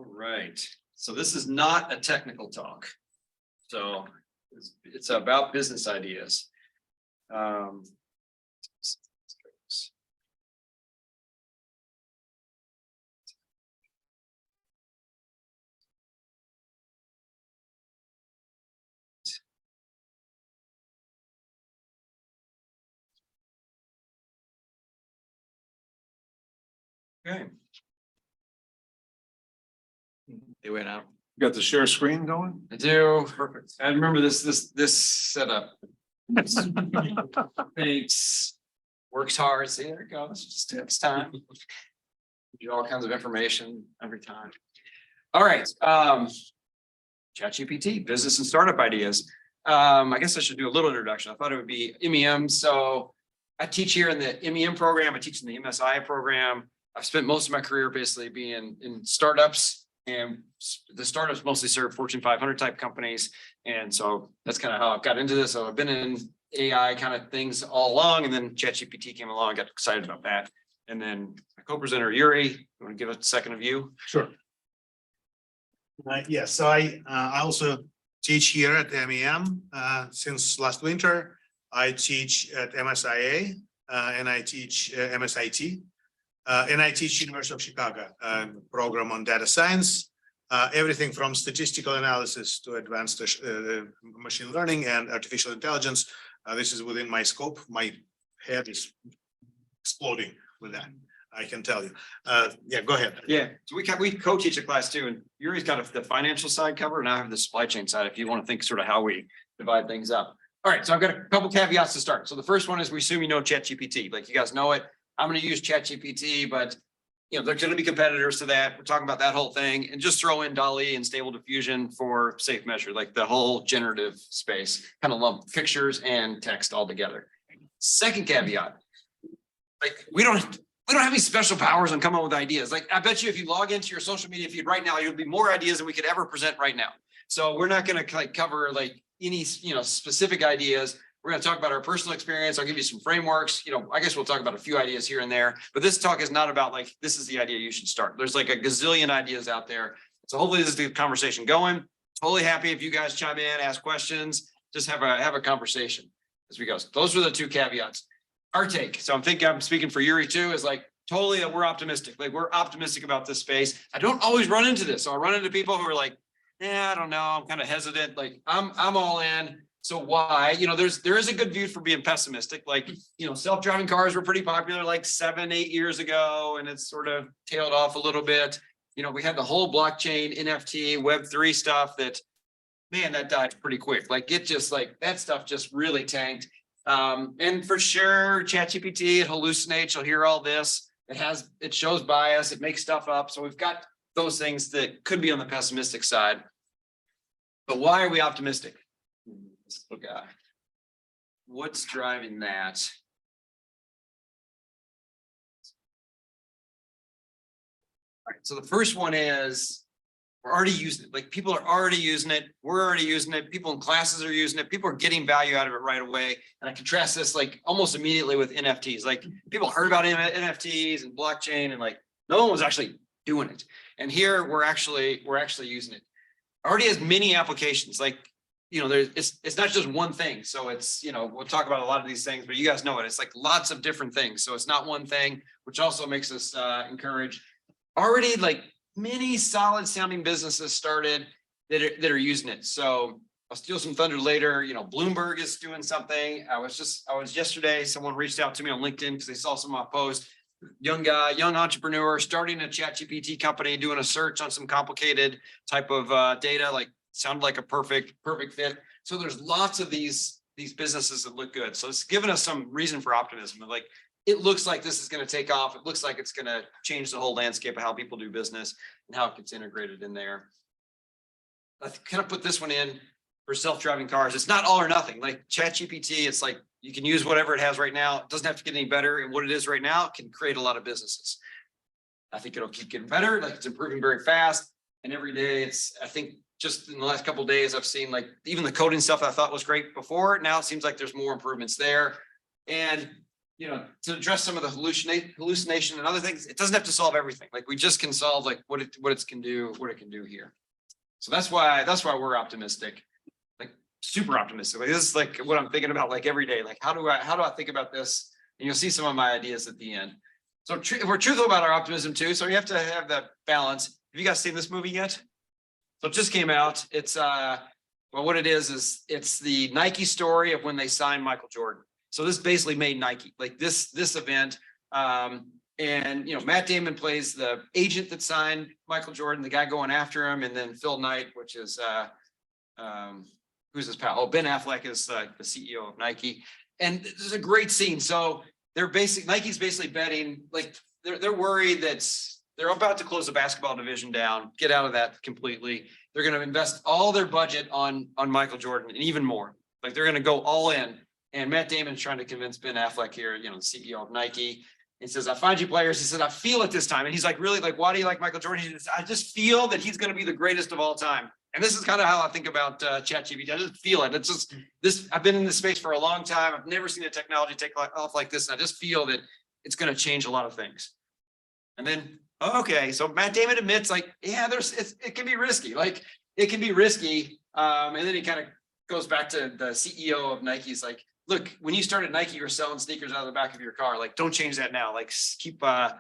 All right, so this is not a technical talk. So it's about business ideas. Okay. They went out. Got the share screen going? I do. Perfect. I remember this setup. Thanks. Works hard. See, there it goes. Just takes time. Give you all kinds of information every time. All right. ChatGPT, business and startup ideas. I guess I should do a little introduction. I thought it would be MEM. So I teach here in the MEM program. I teach in the MSI program. I've spent most of my career basically being in startups, and the startups mostly serve Fortune 500 type companies. And so that's kind of how I've got into this. So I've been in AI kind of things all along, and then ChatGPT came along. I got excited about that. And then my co-presenter Yuri, you want to give a second of you? Sure. Yes, so I also teach here at MEM since last winter. I teach at MSIA and I teach MSIT. And I teach University of Chicago program on data science, everything from statistical analysis to advanced machine learning and artificial intelligence. This is within my scope. My head is exploding with that, I can tell you. Yeah, go ahead. Yeah, so we co-teach a class too, and Yuri's got the financial side covered, and I have the supply chain side, if you want to think sort of how we divide things up. All right, so I've got a couple caveats to start. So the first one is we assume you know ChatGPT, like you guys know it. I'm going to use ChatGPT, but there's going to be competitors to that. We're talking about that whole thing, and just throw in DALL-E and Stable Diffusion for safe measure, like the whole generative space, kind of lump pictures and text all together. Second caveat, like we don't have any special powers on coming up with ideas. Like I bet you if you log into your social media feed right now, you'll be more ideas than we could ever present right now. So we're not going to cover like any specific ideas. We're going to talk about our personal experience. I'll give you some frameworks. I guess we'll talk about a few ideas here and there, but this talk is not about like, this is the idea you should start. There's like a gazillion ideas out there. So hopefully this is the conversation going. Totally happy if you guys chime in, ask questions, just have a conversation as we go. So those are the two caveats. Our take. So I'm speaking for Yuri too, is like totally we're optimistic. Like we're optimistic about this space. I don't always run into this. So I run into people who are like, I don't know. I'm kind of hesitant. Like I'm all in. So why? There is a good view for being pessimistic. Like, self-driving cars were pretty popular like 7-8 years ago, and it's sort of tailed off a little bit. We had the whole blockchain, NFT, Web3 stuff that, man, that died pretty quick. Like it just that stuff just really tanked. And for sure, ChatGPT, it hallucinates. You'll hear all this. It shows bias. It makes stuff up. So we've got those things that could be on the pessimistic side. But why are we optimistic? Little guy. What's driving that? All right, so the first one is we're already using it. Like people are already using it. We're already using it. People in classes are using it. People are getting value out of it right away. And I contrast this like almost immediately with NFTs. Like people heard about NFTs and blockchain, and like no one was actually doing it. And here we're actually using it. Already has many applications. Like it's not just one thing. So it's, we'll talk about a lot of these things, but you guys know it. It's like lots of different things. So it's not one thing, which also makes us encourage. Already like many solid sounding businesses started that are using it. So I'll steal some thunder later. Bloomberg is doing something. I was yesterday, someone reached out to me on LinkedIn because they saw some of my posts. Young guy, young entrepreneur, starting a ChatGPT company, doing a search on some complicated type of data, like sounded like a perfect fit. So there's lots of these businesses that look good. So it's given us some reason for optimism. Like it looks like this is going to take off. It looks like it's going to change the whole landscape of how people do business and how it gets integrated in there. I kind of put this one in for self-driving cars. It's not all or nothing. Like ChatGPT, it's like you can use whatever it has right now. It doesn't have to get any better. And what it is right now can create a lot of businesses. I think it'll keep getting better. Like it's improving very fast. And every day I think just in the last couple of days, I've seen like even the coding stuff I thought was great before. Now it seems like there's more improvements there. And to address some of the hallucination and other things, it doesn't have to solve everything. Like we just can solve like what it can do here. So that's why we're optimistic, like super optimistic. Like this is like what I'm thinking about like every day. Like how do I think about this? And you'll see some of my ideas at the end. So we're truthful about our optimism too. So you have to have that balance. Have you guys seen this movie yet? So it just came out. It's well, what it is it's the Nike story of when they signed Michael Jordan. So this basically made Nike like this event. And Matt Damon plays the agent that signed Michael Jordan, the guy going after him, and then Phil Knight, which is who's his pal? Oh, Ben Affleck is the CEO of Nike. And this is a great scene. So Nike's basically betting, like they're worried that they're about to close the basketball division down, get out of that completely. They're going to invest all their budget on Michael Jordan and even more. Like they're going to go all in. And Matt Damon's trying to convince Ben Affleck here, the CEO of Nike. He says, I find you players. He says, I feel it this time. And he's like, really? Like, why do you like Michael Jordan? He says, I just feel that he's going to be the greatest of all time. And this is kind of how I think about ChatGPT. I just feel it. It's just this. I've been in this space for a long time. I've never seen a technology take off like this. And I just feel that it's going to change a lot of things. And then, okay, so Matt Damon admits, like, yeah, it can be risky. Like, it can be risky. And then he kind of goes back to the CEO of Nike. He's like, look, when you started Nike, you were selling sneakers out of the back of your car. Like, don't change that now. Like, keep that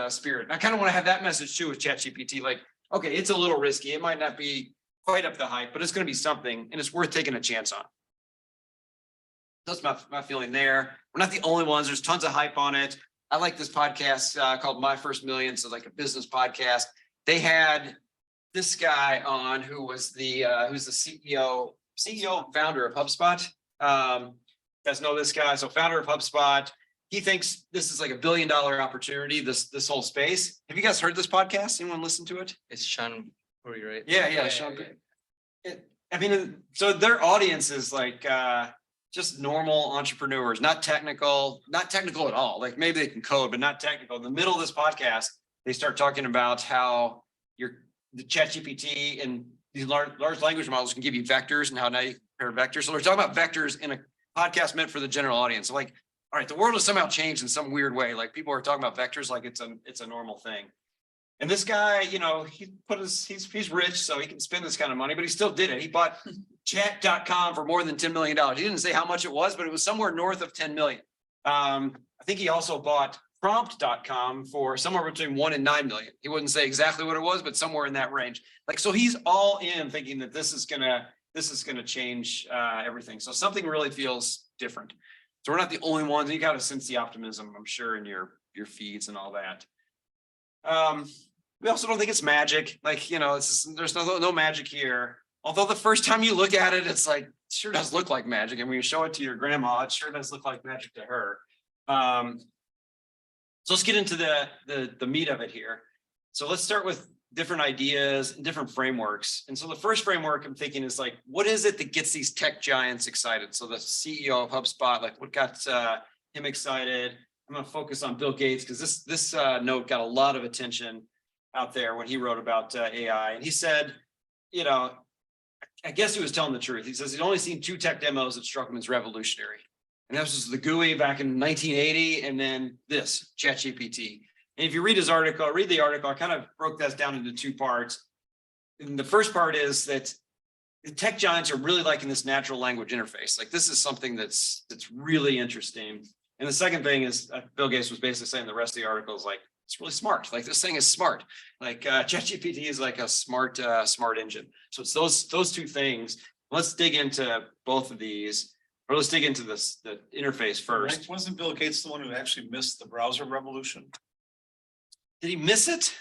spirit. And I kind of want to have that message too with ChatGPT. Like, okay, it's a little risky. It might not be quite up the hype, but it's going to be something, and it's worth taking a chance on. That's my feeling there. We're not the only ones. There's tons of hype on it. I like this podcast called My First Million. So like a business podcast. They had this guy on who's the CEO and founder of HubSpot. You guys know this guy. So founder of HubSpot. He thinks this is like $1 billion opportunity, this whole space. Have you guys heard this podcast? Anyone listen to it? It's Sean Yuri, right? Yeah, Sean. I mean, so their audience is like just normal entrepreneurs, not technical at all. Like maybe they can code, but not technical. In the middle of this podcast, they start talking about how the ChatGPT and these large language models can give you vectors and how now you compare vectors. So we're talking about vectors in a podcast meant for the general audience. So like, all right, the world has somehow changed in some weird way. Like people are talking about vectors like it's a normal thing. And this guy, he's rich, so he can spend this kind of money, but he still did it. He bought chat.com for more than $10 million. He didn't say how much it was, but it was somewhere north of 10 million. I think he also bought prompt.com for somewhere between 1 and 9 million. He wouldn't say exactly what it was, but somewhere in that range. Like, so he's all in thinking that this is gonna change everything. So something really feels different. So we're not the only ones. You got to sense the optimism, I'm sure, in your feeds and all that. We also don't think it's magic. Like, there's no magic here. Although the first time you look at it, it's like, it sure does look like magic. And when you show it to your grandma, it sure does look like magic to her. So let's get into the meat of it here. So let's start with different ideas and different frameworks. And so the first framework I'm thinking is like, what is it that gets these tech giants excited? So the CEO of HubSpot, like what got him excited? I'm going to focus on Bill Gates because this note got a lot of attention out there when he wrote about AI. And he said, I guess he was telling the truth. He says he'd only seen 2 tech demos that struck him as revolutionary. And that was the GUI back in 1980, and then this, ChatGPT. And if you read the article, I kind of broke that down into 2 parts. And the first part is that the tech giants are really liking this natural language interface. Like this is something that's really interesting. And the second thing is Bill Gates was basically saying the rest of the article is like, it's really smart. Like this thing is smart. Like ChatGPT is like a smart engine. So it's those 2 things. Let's dig into both of these, or let's dig into the interface first. Right? Wasn't Bill Gates the one who actually missed the browser revolution? Did he miss it?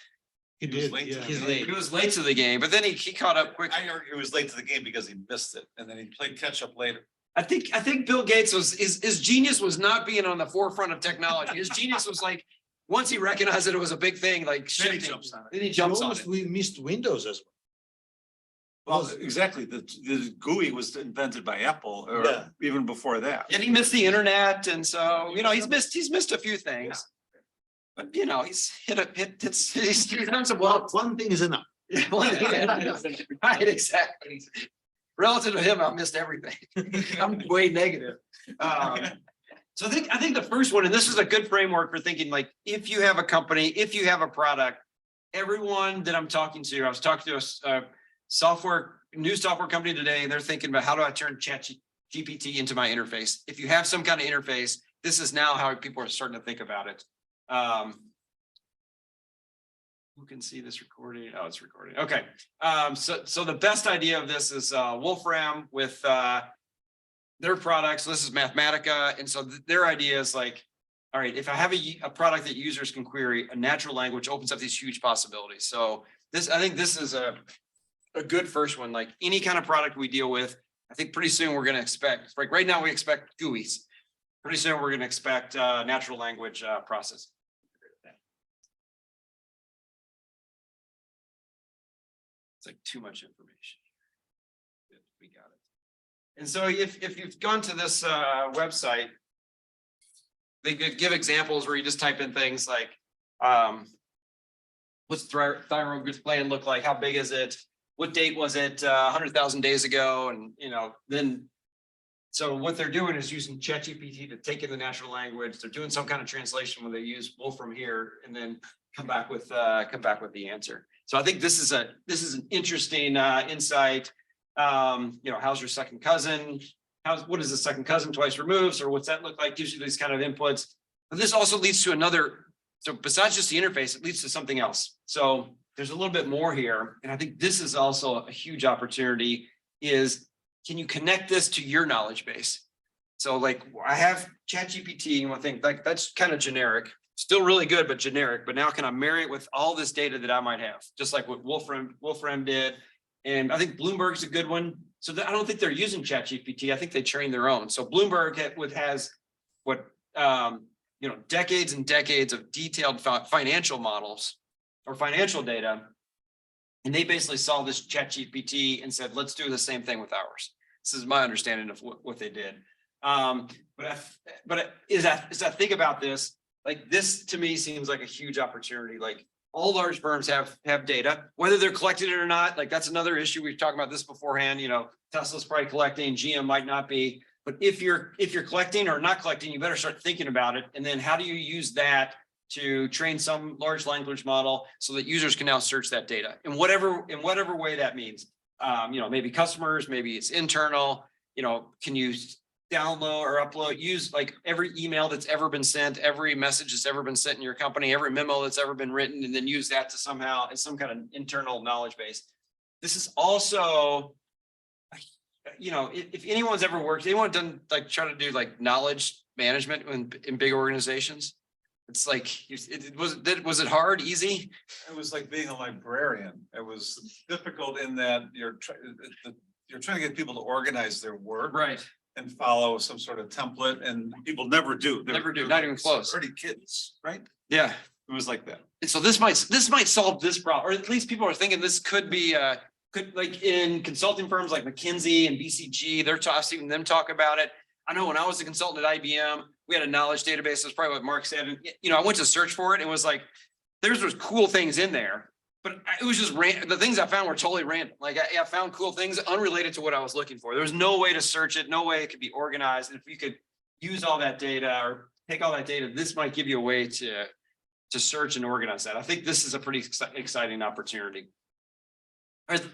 He was did, late to yeah. the He game. was late to the game, but then he caught up quick. I argue he was late to the game because he missed it, and then he played catch up later. I think Bill Gates his genius was not being on the forefront of technology. His genius was like, once he recognized that it was a big thing, like Then he shifting, jumps on it. then he jumps on it. We missed Windows as Well, exactly. The GUI was invented by Apple, or Yeah. even before that. And he missed the internet, and so he's missed a few things. But he's he's done some well. One thing is enough. Right, exactly. Relative to him, I missed everything. I'm way negative. So I think the first one, and this is a good framework for thinking like, if you have a company, if you have a product, everyone that I'm talking to, I was talking to a new software company today, and they're thinking about how do I turn ChatGPT into my interface? If you have some kind of interface, this is now how people are starting to think about it. Who can see this recording? Oh, it's recording. Okay. So the best idea of this is Wolfram with their products. So this is Mathematica. And so their idea is like, all right, if I have a product that users can query, a natural language opens up these huge possibilities. So I think this is a good first one. Like any kind of product we deal with, I think pretty soon we're going to expect, like right now we expect GUIs. Pretty soon we're going to expect natural language processing. It's like too much information. We got it. And so if you've gone to this website, they could give examples where you just type in things like, what's thyroid gland look like? How big is it? What date was it? 100,000 days ago. And, then, so what they're doing is using ChatGPT to take in the natural language. They're doing some kind of translation when they use Wolfram here and then come back with the answer. So I think this is an interesting insight. How's your second cousin? What is the second cousin twice removed? Or what's that look like? Gives you these kind of inputs. But this also leads to another. So besides just the interface, it leads to something else. So there's a little bit more here. And I think this is also a huge opportunity is, can you connect this to your knowledge base? So like I have ChatGPT and I think like that's kind of generic, still really good, but generic. But now can I marry it with all this data that I might have, just like what Wolfram did. And I think Bloomberg's a good one. So I don't think they're using ChatGPT. I think they train their own. So Bloomberg has what, decades and decades of detailed financial models or financial data. And they basically saw this ChatGPT and said, let's do the same thing with ours. This is my understanding of what they did. But as I think about this, like this to me seems like a huge opportunity. Like all large firms have data, whether they're collecting it or not. Like that's another issue. We've talked about this beforehand. Tesla's probably collecting, GM might not be. But if you're collecting or not collecting, you better start thinking about it. And then how do you use that to train some large language model so that users can now search that data in whatever way that means? Maybe customers, maybe it's internal. Can you download or upload, use like every email that's ever been sent, every message that's ever been sent in your company, every memo that's ever been written, and then use that to somehow as some kind of internal knowledge base. This is also, if anyone's ever worked, anyone done like try to do like knowledge management in big organizations, it's like, was it hard, easy? It was like being a librarian. It was difficult in that you're trying to get people to organize their work. Right. And follow some sort of template, and people never do. Never do, not even close. 30 kids, right? Yeah. It was like that. And so this might solve this problem, or at least people are thinking this could be like in consulting firms like McKinsey and BCG, I've seen them talk about it. I know when I was a consultant at IBM, we had a knowledge database. That's probably what Mark said. And, I went to search for it and it was like, there's those cool things in there, but it was just the things I found were totally random. Like I found cool things unrelated to what I was looking for. There was no way to search it, no way it could be organized. And if you could use all that data or take all that data, this might give you a way to search and organize that. I think this is a pretty exciting opportunity. All right,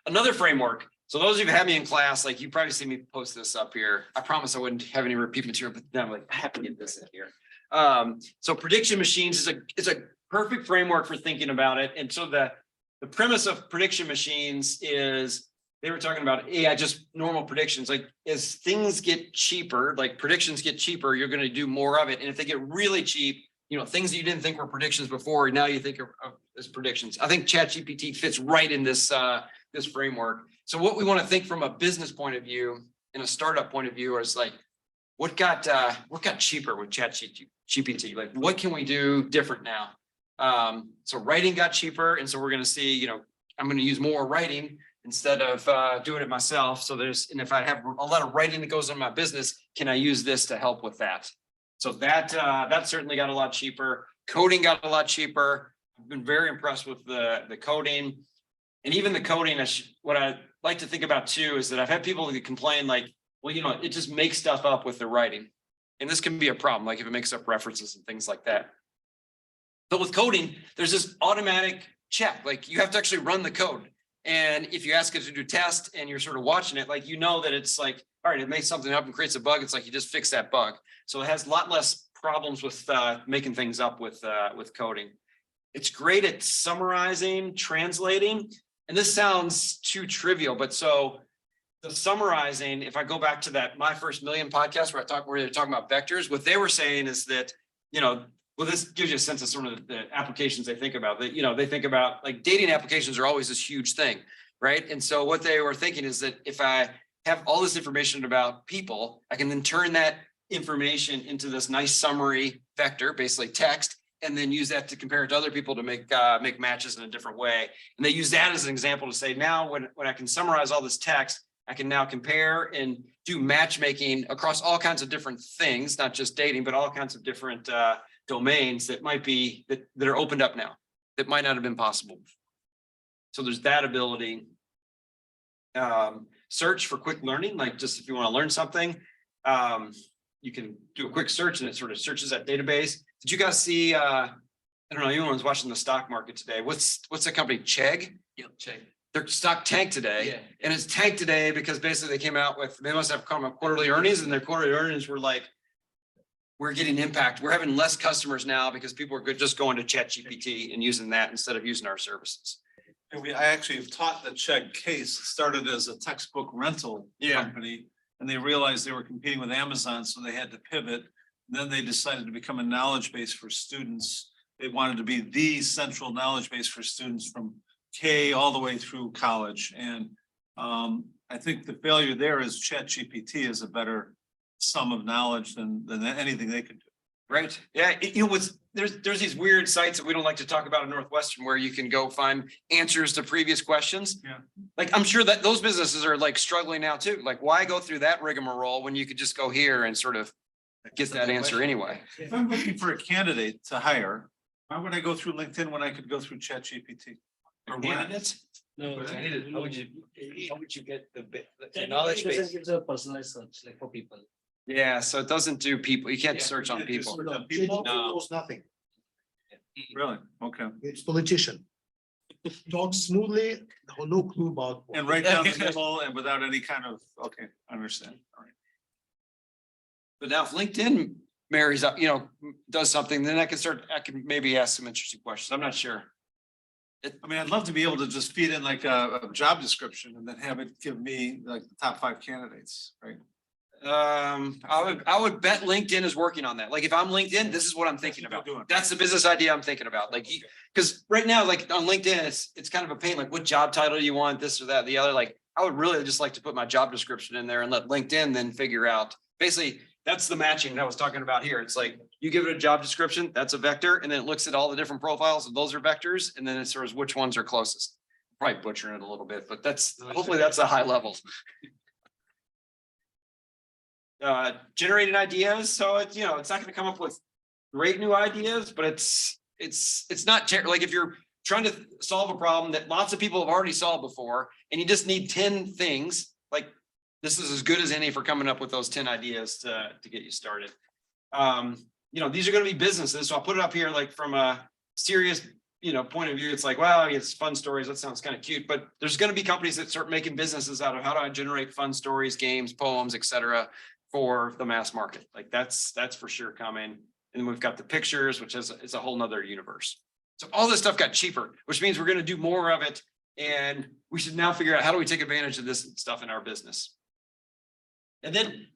another framework. So those of you who have me in class, like you probably see me post this up here. I promise I wouldn't have any repeat material, but then I'm like, I have to get this in here. So prediction machines is a perfect framework for thinking about it. And so the premise of prediction machines is they were talking about AI, just normal predictions. Like as things get cheaper, like predictions get cheaper, you're going to do more of it. And if they get really cheap, things that you didn't think were predictions before, now you think of as predictions. I think ChatGPT fits right in this framework. So what we want to think from a business point of view and a startup point of view is like, what got cheaper with ChatGPT? Like, what can we do different now? So writing got cheaper. And so we're going to see, I'm going to use more writing instead of doing it myself. So and if I have a lot of writing that goes on my business, can I use this to help with that? So that certainly got a lot cheaper. Coding got a lot cheaper. I've been very impressed with the coding. And even the coding, what I like to think about too, is that I've had people that complain like, well, it just makes stuff up with the writing. And this can be a problem, like if it makes up references and things like that. But with coding, there's this automatic check, like you have to actually run the code. And if you ask it to do test and you're sort of watching it, like, you know, that it's like, all right, it makes something up and creates a bug. It's like, you just fix that bug. So it has a lot less problems with making things up with coding. It's great at summarizing, translating. And this sounds too trivial, but so the summarizing, if I go back to that My First Million podcast where they're talking about vectors, what they were saying is that, you know, well, this gives you a sense of sort of the applications they think about. That, you know, they think about like dating applications are always this huge thing, right? And so what they were thinking is that if I have all this information about people, I can then turn that information into this nice summary vector, basically text, and then use that to compare it to other people to make matches in a different way. And they use that as an example to say, now when I can summarize all this text, I can now compare and do matchmaking across all kinds of different things, not just dating, but all kinds of different domains that might be that are opened up now that might not have been possible. So there's that ability. Search for quick learning, like just if you want to learn something, you can do a quick search and it sort of searches that database. Did you guys see, I don't know, anyone was watching the stock market today. What's the company, Chegg? Yeah, check. Their stock tanked today. Yeah. And it's tanked today because basically they came out with, they must have come up quarterly earnings, and their quarterly earnings were like, we're getting impact. We're having less customers now because people are just going to ChatGPT and using that instead of using our services. And I actually have taught the Chegg case. It started as a textbook rental company, and they realized they were competing with Amazon, so they had to pivot. Then they decided to become a knowledge base for students. They wanted to be the central knowledge base for students from K all the way through college. And I think the failure there is ChatGPT is a better sum of knowledge than anything they could do. Right. Yeah. You know, there's these weird sites that we don't like to talk about in Northwestern where you can go find answers to previous questions. Yeah. Like, I'm sure that those businesses are like struggling now too. Like, why go through that rigmarole when you could just go here and sort of get that answer anyway? If I'm looking for a candidate to hire, why would I go through LinkedIn when I could go through ChatGPT? Or Candidates? No, How would you get the knowledge base? Gives a personalized search like for people. Yeah. So it doesn't do people. You can't Yeah, search on people. People? Knows nothing. Really? Okay. It's politician. Talk smoothly, no clue about. And right down the middle and without any kind of, okay, I understand. All right. But now if LinkedIn marries up, you know, does something, then I can maybe ask some interesting questions. I'm not sure. I mean, I'd love to be able to just feed in like a job description and then have it give me like the top 5 candidates, right? I would bet LinkedIn is working on that. Like, if I'm LinkedIn, this is what I'm thinking That's what about. they're doing. That's the business idea I'm thinking about. Like, because right now, like on LinkedIn, it's kind of a pain. Like, what job title do you want? This or that, the other. Like, I would really just like to put my job description in there and let LinkedIn then figure out. Basically, that's the matching that I was talking about here. It's like you give it a job description, that's a vector, and then it looks at all the different profiles, and those are vectors, and then it sort of which ones are closest. Probably butchering it a little bit, but hopefully that's a high level. Generating ideas, so it's, you know, it's not going to come up with great new ideas, but it's not like if you're trying to solve a problem that lots of people have already solved before, and you just need 10 things, like this is as good as any for coming up with those 10 ideas to get you started. You know, these are going to be businesses, so I'll put it up here like from a serious, you know, point of view. It's like, wow, it's fun stories. That sounds kind of cute, but there's going to be companies that start making businesses out of how do I generate fun stories, games, poems, etc. for the mass market. Like that's for sure coming. And then we've got the pictures, which is a whole nother universe. So all this stuff got cheaper, which means we're going to do more of it. And we should now figure out how do we take advantage of this stuff in our business. And then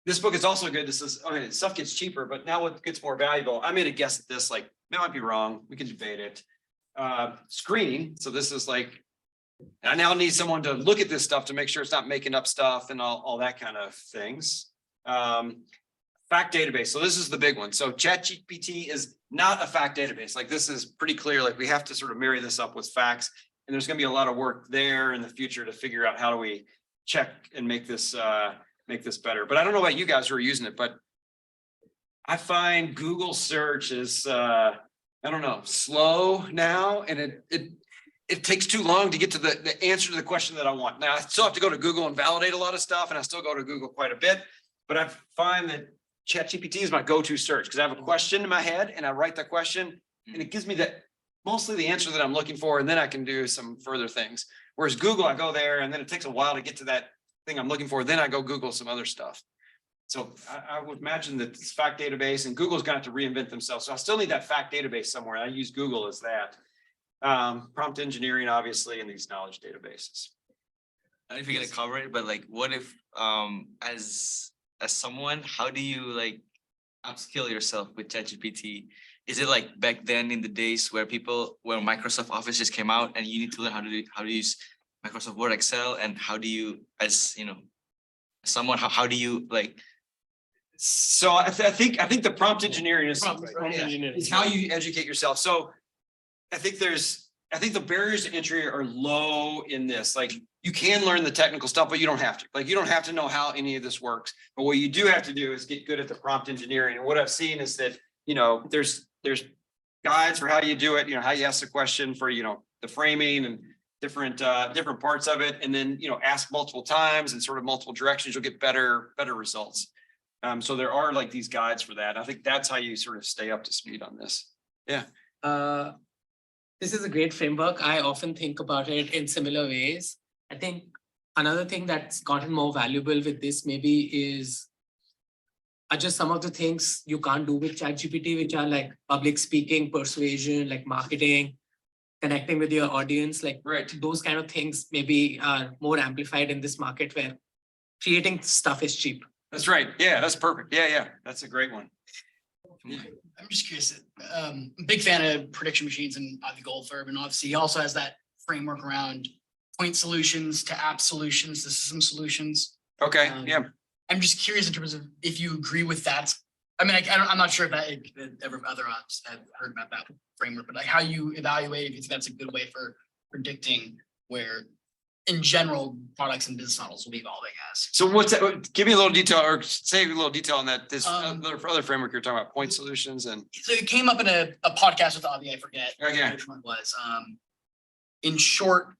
this book is also good. This is, I mean, stuff gets cheaper, but now what gets more valuable? I made a guess at this, like, that might be wrong. We can debate it. Screening. So this is like, I now need someone to look at this stuff to make sure it's not making up stuff and all that kind of things. Fact database. So this is the big one. So ChatGPT is not a fact database. Like, this is pretty clear. Like, we have to sort of marry this up with facts, and there's going to be a lot of work there in the future to figure out how do we check and make this better. But I don't know about you guys who are using it, but I find Google search is, I don't know, slow now. And it takes too long to get to the answer to the question that I want. Now, I still have to go to Google and validate a lot of stuff, and I still go to Google quite a bit, but I find that ChatGPT is my go-to search because I have a question in my head and I write the question and it gives me mostly the answer that I'm looking for, and then I can do some further things. Whereas Google, I go there and then it takes a while to get to that thing I'm looking for. Then I go Google some other stuff. So I would imagine that this fact database and Google's going to have to reinvent themselves. So I still need that fact database somewhere. I use Google as that. Prompt engineering, obviously, and these knowledge databases. I don't know if you're gonna cover it, but like, what if, as someone, how do you like upskill yourself with ChatGPT? Is it like back then in the days where Microsoft Office just came out and you need to learn how to use Microsoft Word, Excel, and how do you, as you know, someone, how do you like? So I think the prompt engineering is engineering. is how you educate yourself. So I think the barriers to entry are low in this. Like you can learn the technical stuff, but you don't have to. Like you don't have to know how any of this works. But what you do have to do is get good at the prompt engineering. And what I've seen is that, you know, there's guides for how you do it, you know, how you ask the question for, you know, the framing and different parts of it. And then, you know, ask multiple times and sort of multiple directions, you'll get better results. So there are like these guides for that. I think that's how you sort of stay up to speed on this. Yeah. This is a great framework. I often think about it in similar ways. I think another thing that's gotten more valuable with this maybe is just some of the things you can't do with ChatGPT, which are like public speaking, persuasion, like marketing, connecting with your audience, like those kind of things maybe are more amplified in this market where creating stuff is cheap. That's right. Yeah, that's perfect. Yeah. That's a great one. I'm just curious. Big fan of prediction machines and Avi Goldfarb, and obviously he also has that framework around point solutions to app solutions to system solutions. Okay. Yeah. I'm just curious in terms of if you agree with that. I mean, I'm not sure if other ops have heard about that framework, but like how you evaluate if you think that's a good way for predicting where, in general, products and business models will be evolving as. So what's that? Give me a little detail or say a little detail on that. This other framework you're talking about, point solutions and. So it came up in a podcast with Avi, I forget which one it was. In short,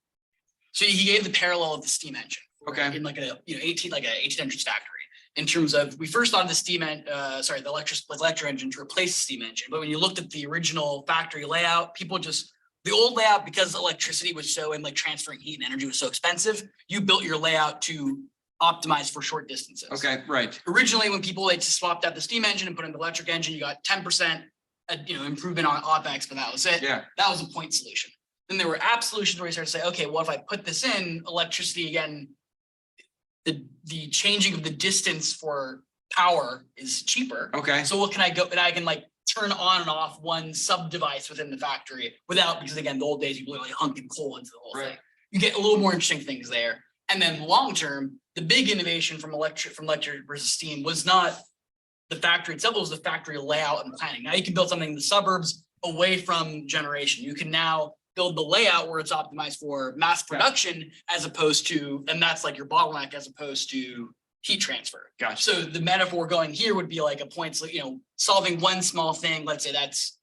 so he gave the parallel of the steam engine. Okay. In like a 1800s factory. In terms of, we first thought of the the electric engine to replace the steam engine. But when you looked at the original factory layout, the old layout, because electricity was so, and like transferring heat and energy was so expensive, you built your layout to optimize for short distances. Okay, right. Originally, when people just swapped out the steam engine and put in the electric engine, you got 10% improvement on OpEx, but that was it. Yeah. That was a point solution. Then there were app solutions where you started to say, okay, well, if I put this in, electricity again, the changing of the distance for power is cheaper. Okay. So what can I go, and I can like turn on and off one sub device within the factory without, because again, the old days you literally hunking coal into the whole thing. You get a little more interesting things there. And then long term, the big innovation from electric versus steam was not the factory itself, it was the factory layout and planning. Now you can build something in the suburbs away from generation. You can now build the layout where it's optimized for mass production as opposed to, and that's like your bottleneck as opposed to heat transfer. Gotcha. So the metaphor going here would be like a point, solving one small thing. Let's say that's,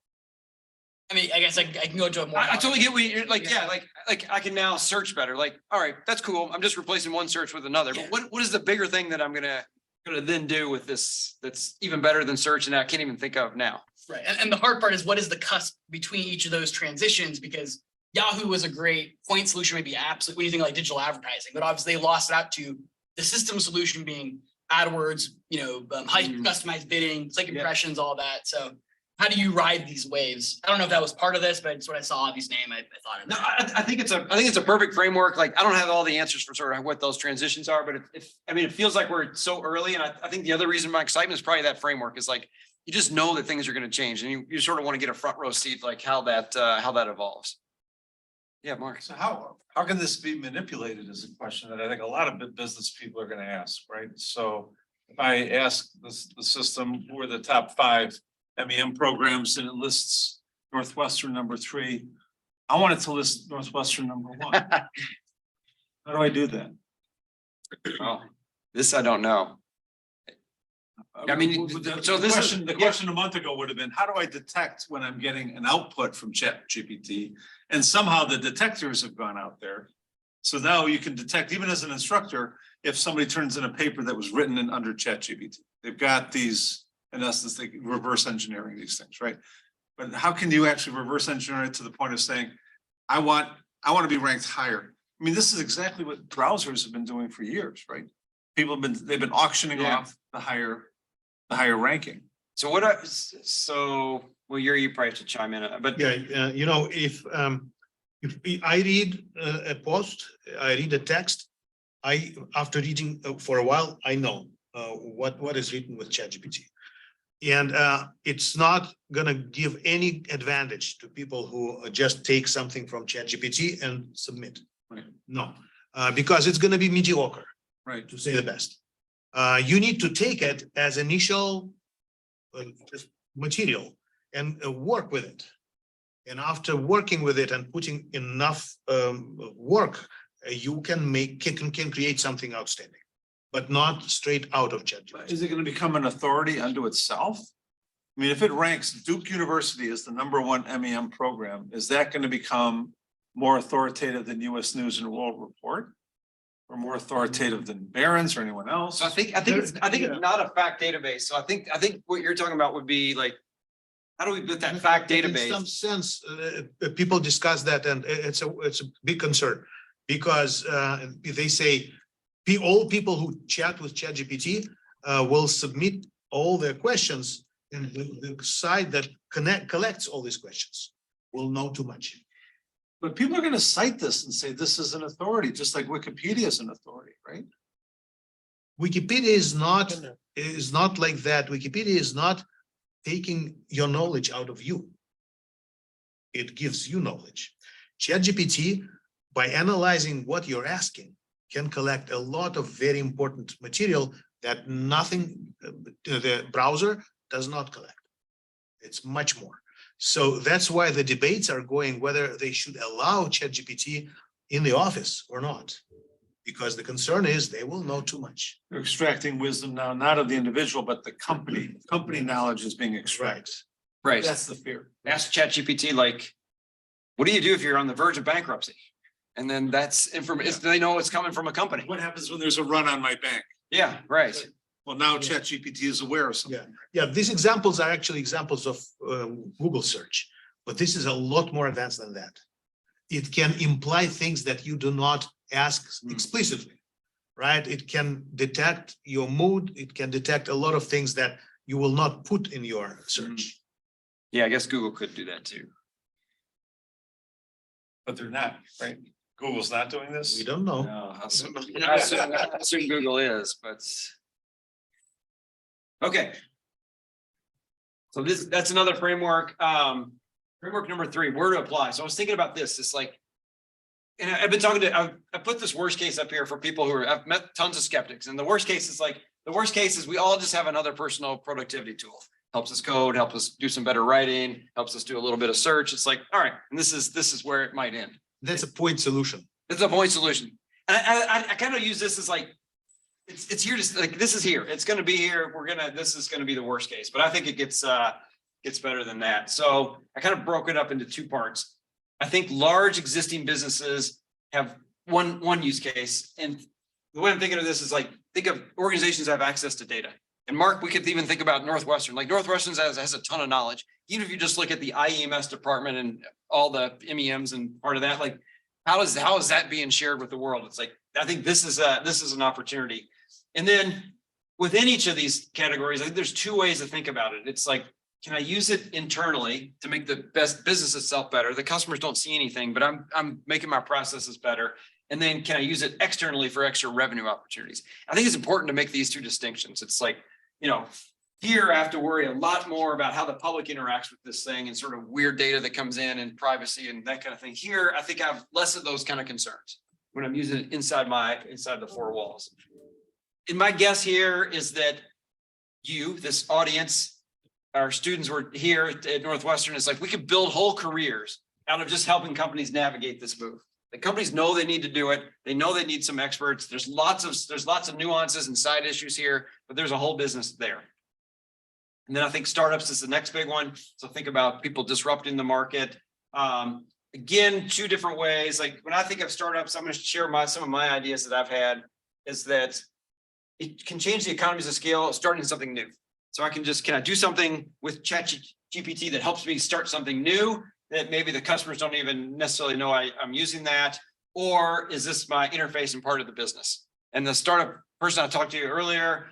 I mean, I guess I can go into it more. I totally get what you're like. Yeah, like I can now search better. Like, all right, that's cool. I'm just replacing one search with another. Yeah. But what is the bigger thing that I'm gonna then do with this that's even better than search and I can't even think of now? Right. And the hard part is what is the cusp between each of those transitions? Because Yahoo was a great point solution, maybe apps, when you think like digital advertising, but obviously they lost it out to the system solution being AdWords, high customized bidding, click impressions, all that. So how do you ride these waves? I don't know if that was part of this, but it's what I saw Avi's name. I thought of No, that. I think it's a perfect framework. Like I don't have all the answers for sort of what those transitions are, but it feels like we're so early. And I think the other reason my excitement is probably that framework is like, you just know that things are going to change and you sort of want to get a front row seat, like how that evolves. Yeah, Mark. So how can this be manipulated is a question that I think a lot of business people are gonna ask, right? So if I ask the system, who are the top 5 MEM programs and it lists Northwestern number 3, I want it to list Northwestern number 1. How do I do that? Oh, this I don't know. I mean, so The question a month ago would have been, how do I detect when I'm getting an output from ChatGPT? And somehow the detectors have gone out there. So now you can detect, even as an instructor, if somebody turns in a paper that was written in under ChatGPT. They've got these in essence, they reverse engineering these things, right? But how can you actually reverse engineer it to the point of saying, I want to be ranked higher? I mean, this is exactly what browsers have been doing for years, right? They've been auctioning Yeah. off the higher ranking. So well, you probably have to chime in, but Yeah, you know, if I read a post, I read a text, after reading for a while, I know what is written with ChatGPT. And it's not gonna give any advantage to people who just take something from ChatGPT and submit. Right. No, because it's gonna be mediocre, Right. to say the best. You need to take it as initial just material and work with it. And after working with it and putting enough work, you can create something outstanding, but not straight out of ChatGPT. Is it going to become an authority unto itself? I mean, if it ranks Duke University as the #1 MEM program, is that going to become more authoritative than US News and World Report? Or more authoritative than Barron's or anyone else? so I think it's not a fact database. So I think what you're talking about would be like, how do we build that fact In database? some sense, people discuss that, and it's a big concern, because they say all people who chat with ChatGPT will submit all their questions, and the side that collects all these questions will know too much. But people are gonna cite this and say this is an authority, just like Wikipedia is an authority, right? Wikipedia is not like that. Wikipedia is not taking your knowledge out of you. It gives you knowledge. ChatGPT, by analyzing what you're asking, can collect a lot of very important material that the browser does not collect. It's much more. So that's why the debates are going whether they should allow ChatGPT in the office or not. Because the concern is they will know too much. They're extracting wisdom now, not of the individual, but the company. Company knowledge is being extracted. Right. That's the fear. Ask ChatGPT, like, what do you do if you're on the verge of bankruptcy? And then that's information, they know it's coming from a company. What happens when there's a run on my bank? Yeah, right. Well, now ChatGPT is aware of something. Yeah, these examples are actually examples of Google search, but this is a lot more advanced than that. It can imply things that you do not ask explicitly, right? It can detect your mood. It can detect a lot of things that you will not put in your search. Yeah, I guess Google could do that too. But they're not, right? Google's not doing this? We don't know. No, I assume Google is, but. Okay. So that's another framework. Framework number 3, where to apply. So I was thinking about this. It's like, and I've been talking to, I put this worst case up here for people who I've met tons of skeptics. And the worst case is we all just have another personal productivity tool. Helps us code, helps us do some better writing, helps us do a little bit of search. It's like, all right, and this is where it might end. That's a point solution. It's a point solution. And I kind of use this as like, it's here to, like, this is here. It's gonna be here. This is gonna be the worst case, but I think it gets better than that. So I kind of broke it up into 2 parts. I think large existing businesses have one use case. And the way I'm thinking of this is like, think of organizations that have access to data. And Mark, we could even think about Northwestern. Like Northwestern has a ton of knowledge. Even if you just look at the IEMS department and all the MEMs and part of that, like how is that being shared with the world? It's like, I think this is an opportunity. And then within each of these categories, I think there's 2 ways to think about it. It's like, can I use it internally to make the best business itself better? The customers don't see anything, but I'm making my processes better. And then can I use it externally for extra revenue opportunities? I think it's important to make these 2 distinctions. It's like, here I have to worry a lot more about how the public interacts with this thing and sort of weird data that comes in and privacy and that kind of thing. Here, I think I have less of those kind of concerns when I'm using it inside the 4 walls. And my guess here is that this audience, our students were here at Northwestern, is like, we could build whole careers out of just helping companies navigate this move. The companies know they need to do it. They know they need some experts. There's lots of nuances and side issues here, but there's a whole business there. And then I think startups is the next big one. So think about people disrupting the market. Again, 2 different ways. Like when I think of startups, I'm going to share some of my ideas that I've had is that it can change the economies of scale, starting something new. So I can just, can I do something with ChatGPT that helps me start something new that maybe the customers don't even necessarily know I'm using that? Or is this my interface and part of the business? And the startup person I talked to earlier,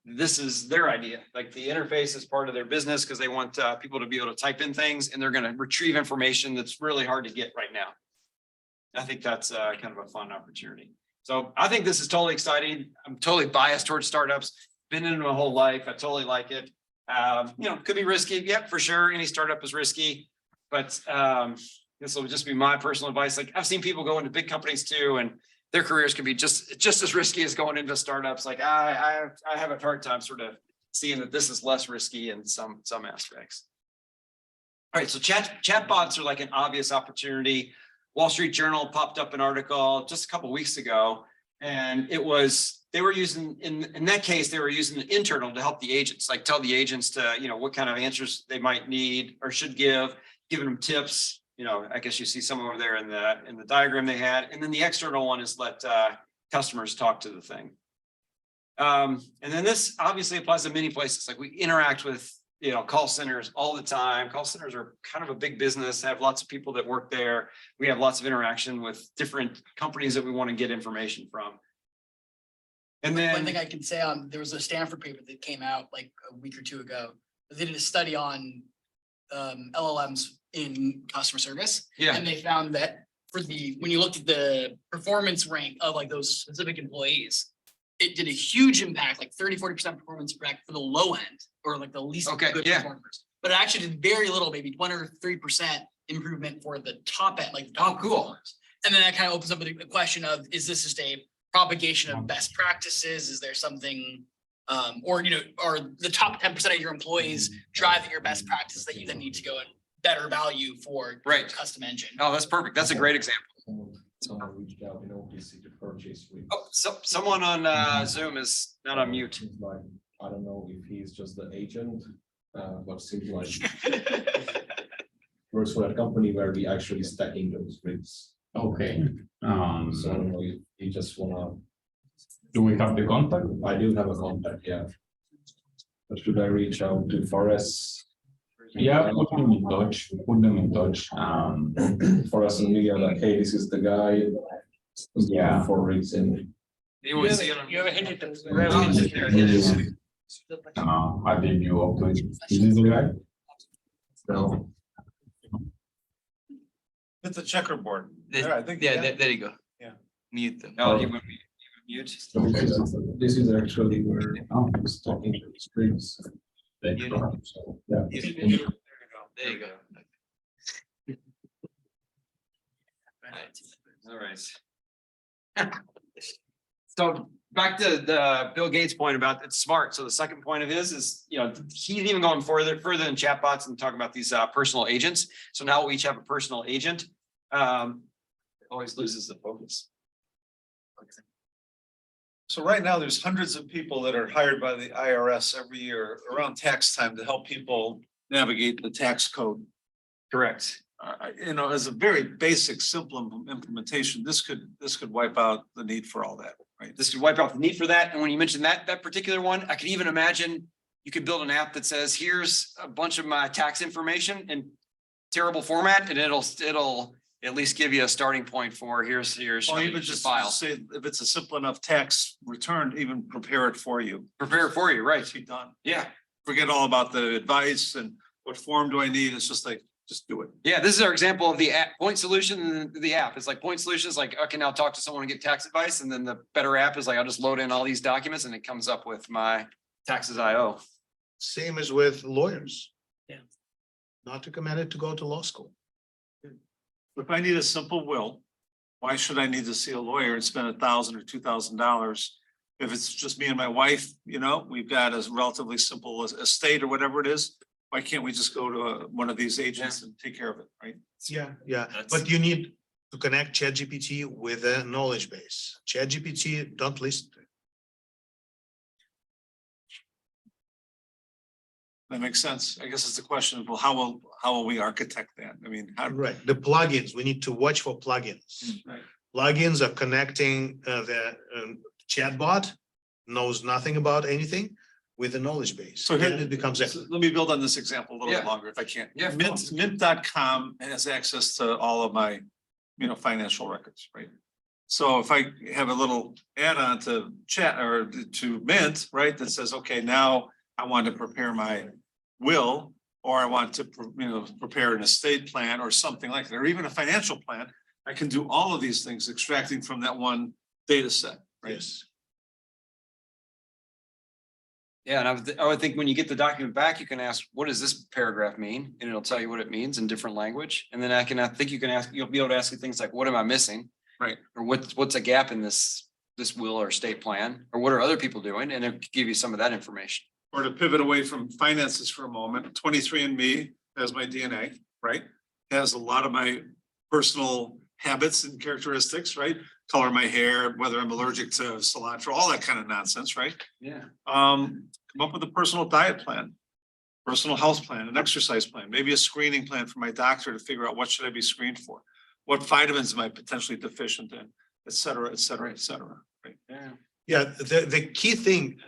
this is their idea. Like the interface is part of their business because they want people to be able to type in things and they're going to retrieve information that's really hard to get right now. I think that's kind of a fun opportunity. So I think this is totally exciting. I'm totally biased towards startups. Been in my whole life. I totally like it. Could be risky. Yep, for sure. Any startup is risky, but this will just be my personal advice. Like I've seen people go into big companies too, and their careers can be just as risky as going into startups. Like I have a hard time sort of seeing that this is less risky in some aspects. All right, so chatbots are like an obvious opportunity. Wall Street Journal popped up an article just a couple of weeks ago, and they were using in that case they were using the internal to help the agents, like tell the agents to what kind of answers they might need or should give, giving them tips. I guess you see some over there in the diagram they had, and then the external one is let customers talk to the thing. And then this obviously applies to many places. Like we interact with call centers all the time. Call centers are kind of a big business, have lots of people that work there. We have lots of interaction with different companies that we want to get information from. And then one thing I can say there was a Stanford paper that came out like a week or two ago. They did a study on LLMs in customer service. Yeah. And they found that when you looked at the performance rank of like those specific employees, it did a huge impact, like 30-40% performance impact for the low end or like the least good performers. But it actually did very little, maybe 1 or 3% improvement for the top end, like the top performers. And then that kind of opens up the question of, is this just a propagation of best practices? Is there something, or are the top 10% of your employees driving your best practice that you then need to go and better value for Right. custom engine? Oh, that's perfect. That's a great example. Someone reached out in OTC to purchase with. Oh, someone on Zoom is not on mute. Seems like, I don't know if he's just the agent, but seems like works for a company where we actually stacking those grids. Okay. So I don't know if you just wanna. Do we have the contact? I do have a contact, yeah. But should I reach out to Forest? Yeah, put them in touch. Put them in touch. Forest and Miguel, like, hey, this is the guy. Yeah. For reason. You want to see it on? You ever hit it? Oh, there it is. I think you up to it. Is this the guy? No. Hit the checkerboard. This- Yeah, I think. there you go. Yeah. Mute them. Oh, you would be mute. This is actually where I was talking to the screens. Mute. So, yeah. There you go. All right. So back to the Bill Gates point about it's smart. So the second point of his is, he's even going further than chatbots and talking about these personal agents. So now we each have a personal agent. Always loses the focus. So right now, there's hundreds of people that are hired by the IRS every year around tax time to help people navigate the tax code. Correct. As a very basic, simple implementation, this could wipe out the need for all that, right? This could wipe out the need for that. And when you mentioned that particular one, I could even imagine you could build an app that says, here's a bunch of my tax information in terrible format, and it'll at least give you a starting point for here's Or even just file. say, if it's a simple enough tax return, even prepare it for you. Prepare it for you, right? Be done. Yeah. Forget all about the advice and what form do I need? It's just like, just do it. Yeah, this is our example of the app point solution. The app is like point solutions, like, okay, now talk to someone and get tax advice. And then the better app is like, I'll just load in all these documents and it comes up with my taxes I owe. Same as with lawyers. Yeah. Not recommended to go to law school. If I need a simple will, why should I need to see a lawyer and spend $1,000 or $2,000? If it's just me and my wife, we've got a relatively simple estate or whatever it is. Why can't we just go to one of these agents and take care of it, right? Yeah, That's- but you need to connect ChatGPT with a knowledge base. ChatGPT, don't listen to it. That makes sense. I guess it's the question of, well, how will we architect that? I mean, how? Right, the plugins, we need to watch for plugins. Right. Plugins are connecting the chatbot, knows nothing about anything. with a knowledge base. So here- Then it becomes. So let me build on this example a little bit Yeah. longer if I can. Yeah, Mint.com has access to all of my, financial records, right? So if I have a little add-on to chat or to Mint, right, that says, okay, now I want to prepare my will, or I want to, prepare an estate plan or something like that, or even a financial plan, I can do all of these things extracting from that one data set, right? Yes. Yeah, and I would think when you get the document back, you can ask, what does this paragraph mean? And it'll tell you what it means in different language. And then I think you can ask, you'll be able to ask you things like, what am I missing? Right. Or what's a gap in this will or estate plan? Or what are other people doing? And it'll give you some of that information. Or to pivot away from finances for a moment, 23andMe has my DNA, right? Has a lot of my personal habits and characteristics, right? Color my hair, whether I'm allergic to cilantro, all that kind of nonsense, right? Yeah. Come up with a personal diet plan, personal health plan, an exercise plan, maybe a screening plan for my doctor to figure out what should I be screened for? What vitamins am I potentially deficient in, et cetera, et cetera, et cetera, right? Yeah. Yeah, the key thing,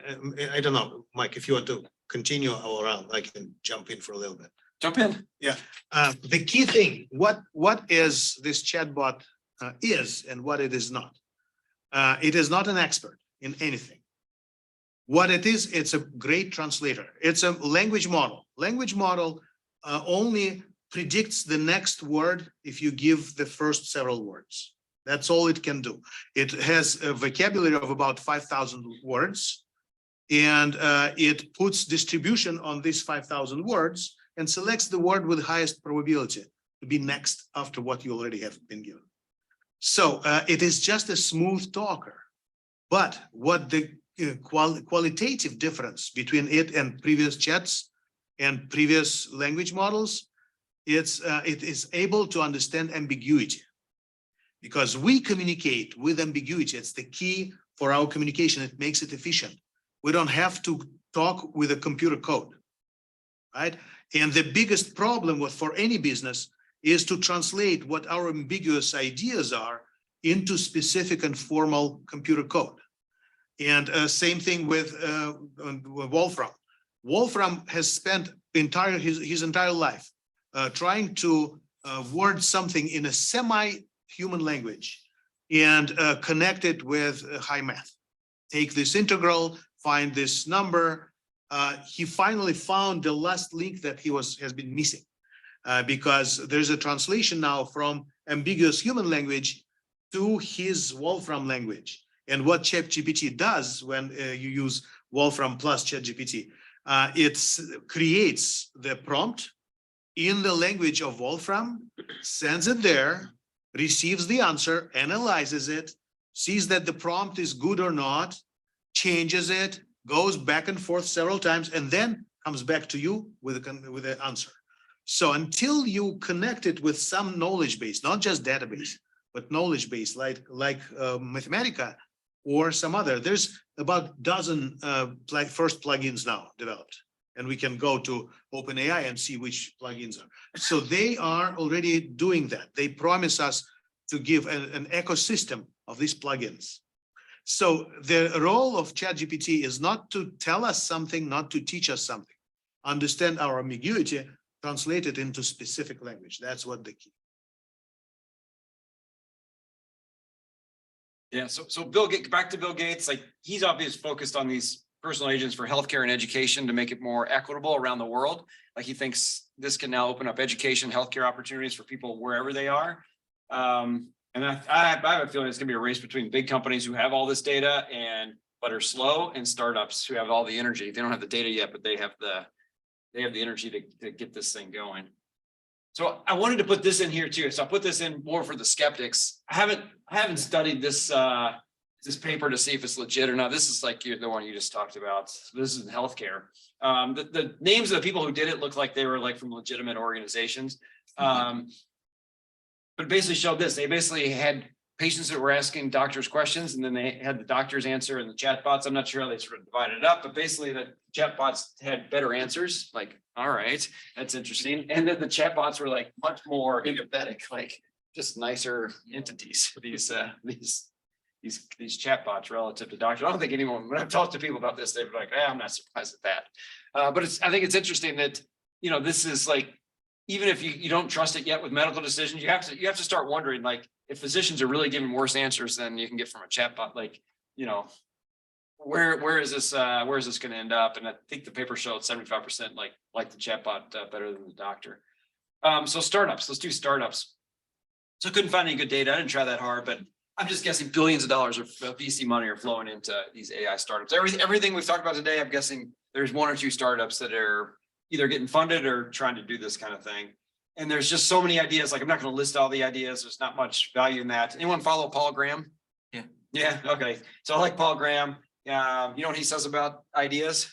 I don't know, Mike, if you want to continue all around, I can jump in for a little bit. Jump in. The key thing, what is this chatbot is and what it is not. It is not an expert in anything. What it is, it's a great translator. It's a language model. Language model only predicts the next word if you give the first several words. That's all it can do. It has a vocabulary of about 5,000 words. And it puts distribution on these 5,000 words and selects the word with highest probability to be next after what you already have been given. So it is just a smooth talker. But what the qualitative difference between it and previous chats and previous language models, it is able to understand ambiguity. Because we communicate with ambiguity. It's the key for our communication. It makes it efficient. We don't have to talk with a computer code, right? And the biggest problem for any business is to translate what our ambiguous ideas are into specific and formal computer code. And same thing with Wolfram. Wolfram has spent his entire life trying to word something in a semi-human language and connect it with high math. Take this integral, find this number. He finally found the last link that has been missing because there's a translation now from ambiguous human language to his Wolfram language. And what ChatGPT does when you use Wolfram plus ChatGPT, it creates the prompt in the language of Wolfram, sends it there, receives the answer, analyzes it, sees that the prompt is good or not, changes it, goes back and forth several times, and then comes back to you with the answer. So until you connect it with some knowledge base, not just database, but knowledge base like Mathematica or some other, there's about a dozen first plugins now developed. And we can go to OpenAI and see which plugins are. So they are already doing that. They promise us to give an ecosystem of these plugins. So the role of ChatGPT is not to tell us something, not to teach us something. Understand our ambiguity, translate it into specific language. That's what the key. Yeah, so back to Bill Gates, like he's obviously focused on these personal agents for healthcare and education to make it more equitable around the world. Like he thinks this can now open up education, healthcare opportunities for people wherever they are. And I have a feeling it's gonna be a race between big companies who have all this data but are slow, and startups who have all the energy. They don't have the data yet, but they have the energy to get this thing going. So I wanted to put this in here too. So I put this in more for the skeptics. I haven't studied this paper to see if it's legit or not. This is like the one you just talked about. This is in healthcare. The names of the people who did it look like they were like from legitimate organizations. But it basically showed this. They basically had patients that were asking doctors questions, and then they had the doctors answer and the chatbots. I'm not sure how they sort of divided it up, but basically the chatbots had better answers. Like, all right, that's interesting. And then the chatbots were like much more empathetic, like just nicer entities. These these chatbots relative to doctors. I don't think anyone, when I've talked to people about this, they're like, I'm not surprised at that. But I think it's interesting that, this is like, even if you don't trust it yet with medical decisions, you have to start wondering, like, if physicians are really giving worse answers than you can get from a chatbot, like, where is this going to end up? And I think the paper showed 75% like the chatbot better than the doctor. So startups, let's do startups. So I couldn't find any good data. I didn't try that hard, but I'm just guessing billions of dollars of VC money are flowing into these AI startups. Everything we've talked about today, I'm guessing there's one or two startups that are either getting funded or trying to do this kind of thing. And there's just so many ideas. Like, I'm not going to list all the ideas. There's not much value in that. Anyone follow Paul Graham? Yeah. Yeah. Okay. So I like Paul Graham. You know what he says about ideas?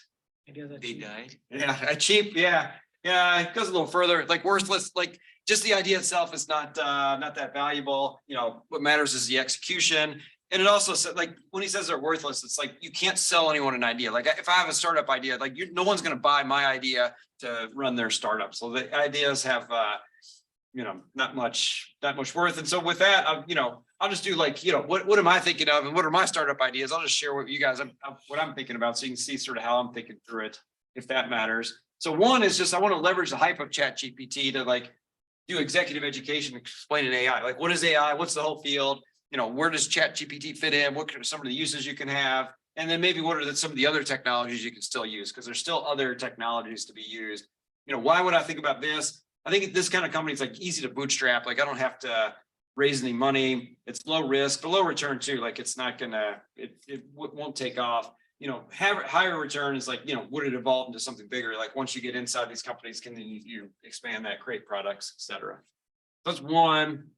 They died. Yeah, cheap. Yeah. It goes a little further, like worthless, like just the idea itself is not that valuable. What matters is the execution. And it also said, like, when he says they're worthless, it's like, you can't sell anyone an idea. Like, if I have a startup idea, like, no one's going to buy my idea to run their startup. So the ideas have, not much worth. And so with that, I'll just do like, what am I thinking of and what are my startup ideas? I'll just share with you guys what I'm thinking about, so you can see sort of how I'm thinking through it, if that matters. So one is just, I want to leverage the hype of ChatGPT to like do executive education, explaining AI. Like, what is AI? What's the whole field? Where does ChatGPT fit in? What are some of the uses you can have? And then maybe what are some of the other technologies you can still use? Because there's still other technologies to be used. Why would I think about this? I think this kind of company is like easy to bootstrap. Like, I don't have to raise any money. It's low risk, but low return too. Like, it's not gonna, it won't take off. Have higher return is like, would it evolve into something bigger? Like, once you get inside these companies, can you expand that, create products, et cetera? That's one.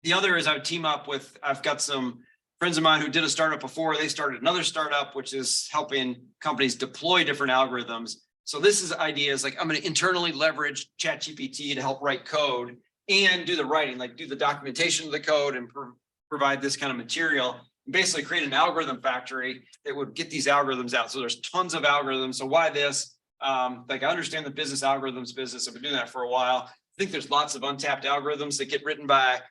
The other is I would team up with, I've got some friends of mine who did a startup before. They started another startup, which is helping companies deploy different algorithms. So this is ideas like, I'm going to internally leverage ChatGPT to help write code and do the writing, like do the documentation of the code and provide this kind of material. Basically create an algorithm factory that would get these algorithms out. So there's tons of algorithms. So why this? Like, I understand the business algorithms business. I've been doing that for a while. I think there's lots of untapped algorithms that get written by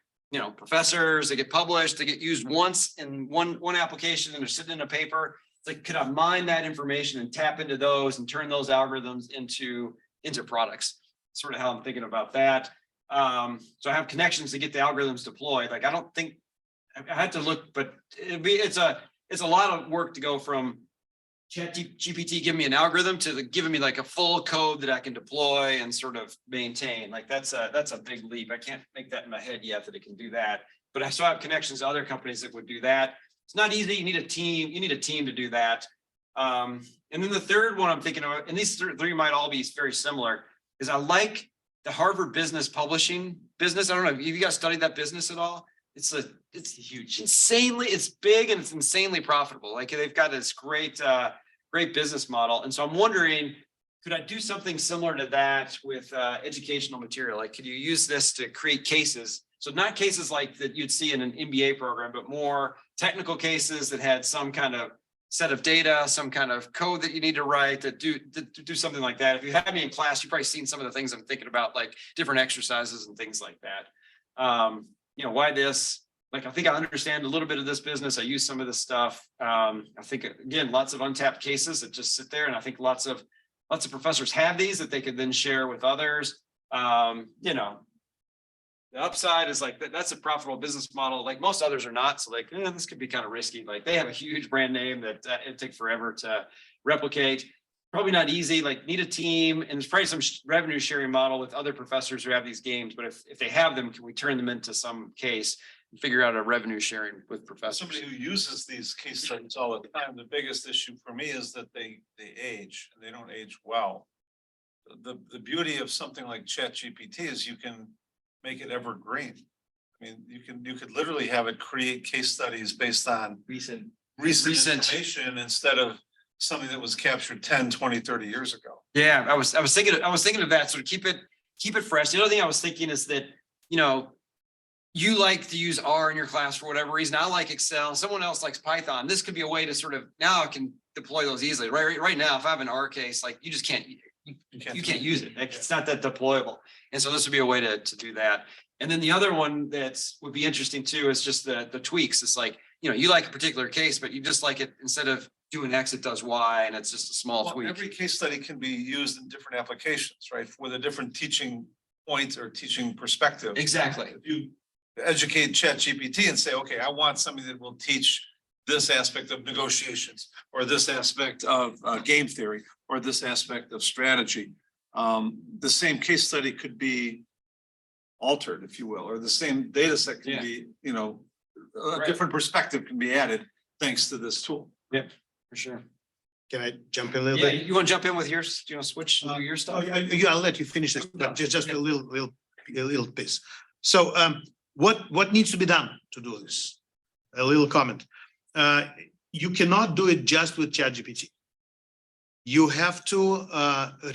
professors, they get published, they get used once in one application and they're sitting in a paper. It's like, could I mine that information and tap into those and turn those algorithms into products? Sort of how I'm thinking about that. So I have connections to get the algorithms deployed. Like, I don't think I had to look, but it's a lot of work to go from ChatGPT giving me an algorithm to giving me like a full code that I can deploy and sort of maintain. Like, that's a big leap. I can't make that in my head yet that it can do that. But I still have connections to other companies that would do that. It's not easy. You need a team. You need a team to do that. And then the third one I'm thinking of, and these three might all be very similar, is I like the Harvard business publishing business. I don't know. Have you guys studied that business at all? It's huge, it's big, and it's insanely profitable. Like, they've got this great business model. And so I'm wondering, could I do something similar to that with educational material? Like, could you use this to create cases? So not cases like that you'd see in an MBA program, but more technical cases that had some kind of set of data, some kind of code that you need to write to do something like that. If you had me in class, you've probably seen some of the things I'm thinking about, like different exercises and things like that. Why this? Like, I think I understand a little bit of this business. I use some of this stuff. I think, again, lots of untapped cases that just sit there. And I think lots of professors have these that they could then share with others. The upside is like, that's a profitable business model. Like, most others are not. So like, this could be kind of risky. Like, they have a huge brand name that it'd take forever to replicate. Probably not easy. Like, need a team, and there's probably some revenue sharing model with other professors who have these games. But if they have them, can we turn them into some case and figure out a revenue sharing with professors? Somebody who uses these case studies all the time, the biggest issue for me is that they age, and they don't age well. The beauty of something like ChatGPT is you can make it evergreen. I mean, you could literally have it create case studies based on recent information instead of something that was captured 10, 20, 30 years ago. Yeah, I was thinking of that. So to keep it fresh. The other thing I was thinking is that, you like to use R in your class for whatever reason. I like Excel. Someone else likes Python. This could be a way to sort of, now I can deploy those easily. Right now, if I have an R case, like, you just can't, you can't use it. Like, it's not that deployable. And so this would be a way to do that. And then the other one that would be interesting too is just the tweaks. It's like, you know, you like a particular case, but you just like it instead of doing X, it does Y, and it's just a small Well, tweak. every case study can be used in different applications, right, with a different teaching point or teaching perspective. Exactly. If you educate ChatGPT and say, okay, I want something that will teach this aspect of negotiations, or this aspect of game theory, or this aspect of strategy. The same case study could be altered, if you will, or the same data set can Yeah. be, you know, a Right. different perspective can be added thanks to this tool. For sure. Can I jump in a little Yeah, bit? you want to jump in with yours, you know, switch and do your Oh, stuff? I'll let you finish this, but just a little piece. So what needs to be done to do this? A little comment. You cannot do it just with ChatGPT. You have to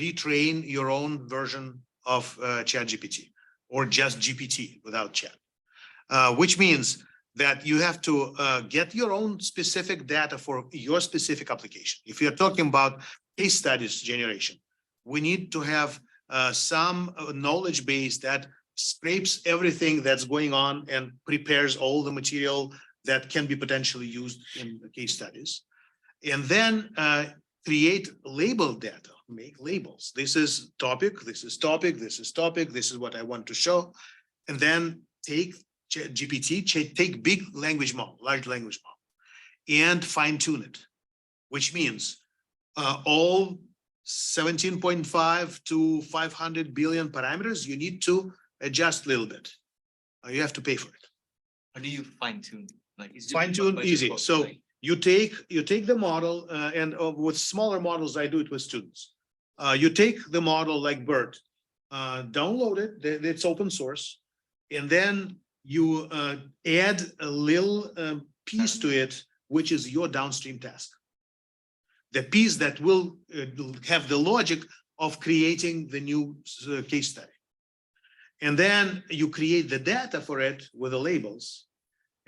retrain your own version of ChatGPT or just GPT without chat, which means that you have to get your own specific data for your specific application. If you're talking about case studies generation, we need to have some knowledge base that scrapes everything that's going on and prepares all the material that can be potentially used in the case studies. And then create label data, make labels. This is topic, this is topic, this is topic, this is what I want to show. And then take GPT, take big language model, large language model, and fine tune it, which means all 17.5 to 500 billion parameters, you need to adjust a little bit. You have to pay for it. How do you fine tune? Like is it Fine tune budget easy. for, So like, you take the model and with smaller models, I do it with students. You take the model like BERT, download it, it's open source, and then you add a little piece to it, which is your downstream task. The piece that will have the logic of creating the new case study. And then you create the data for it with the labels.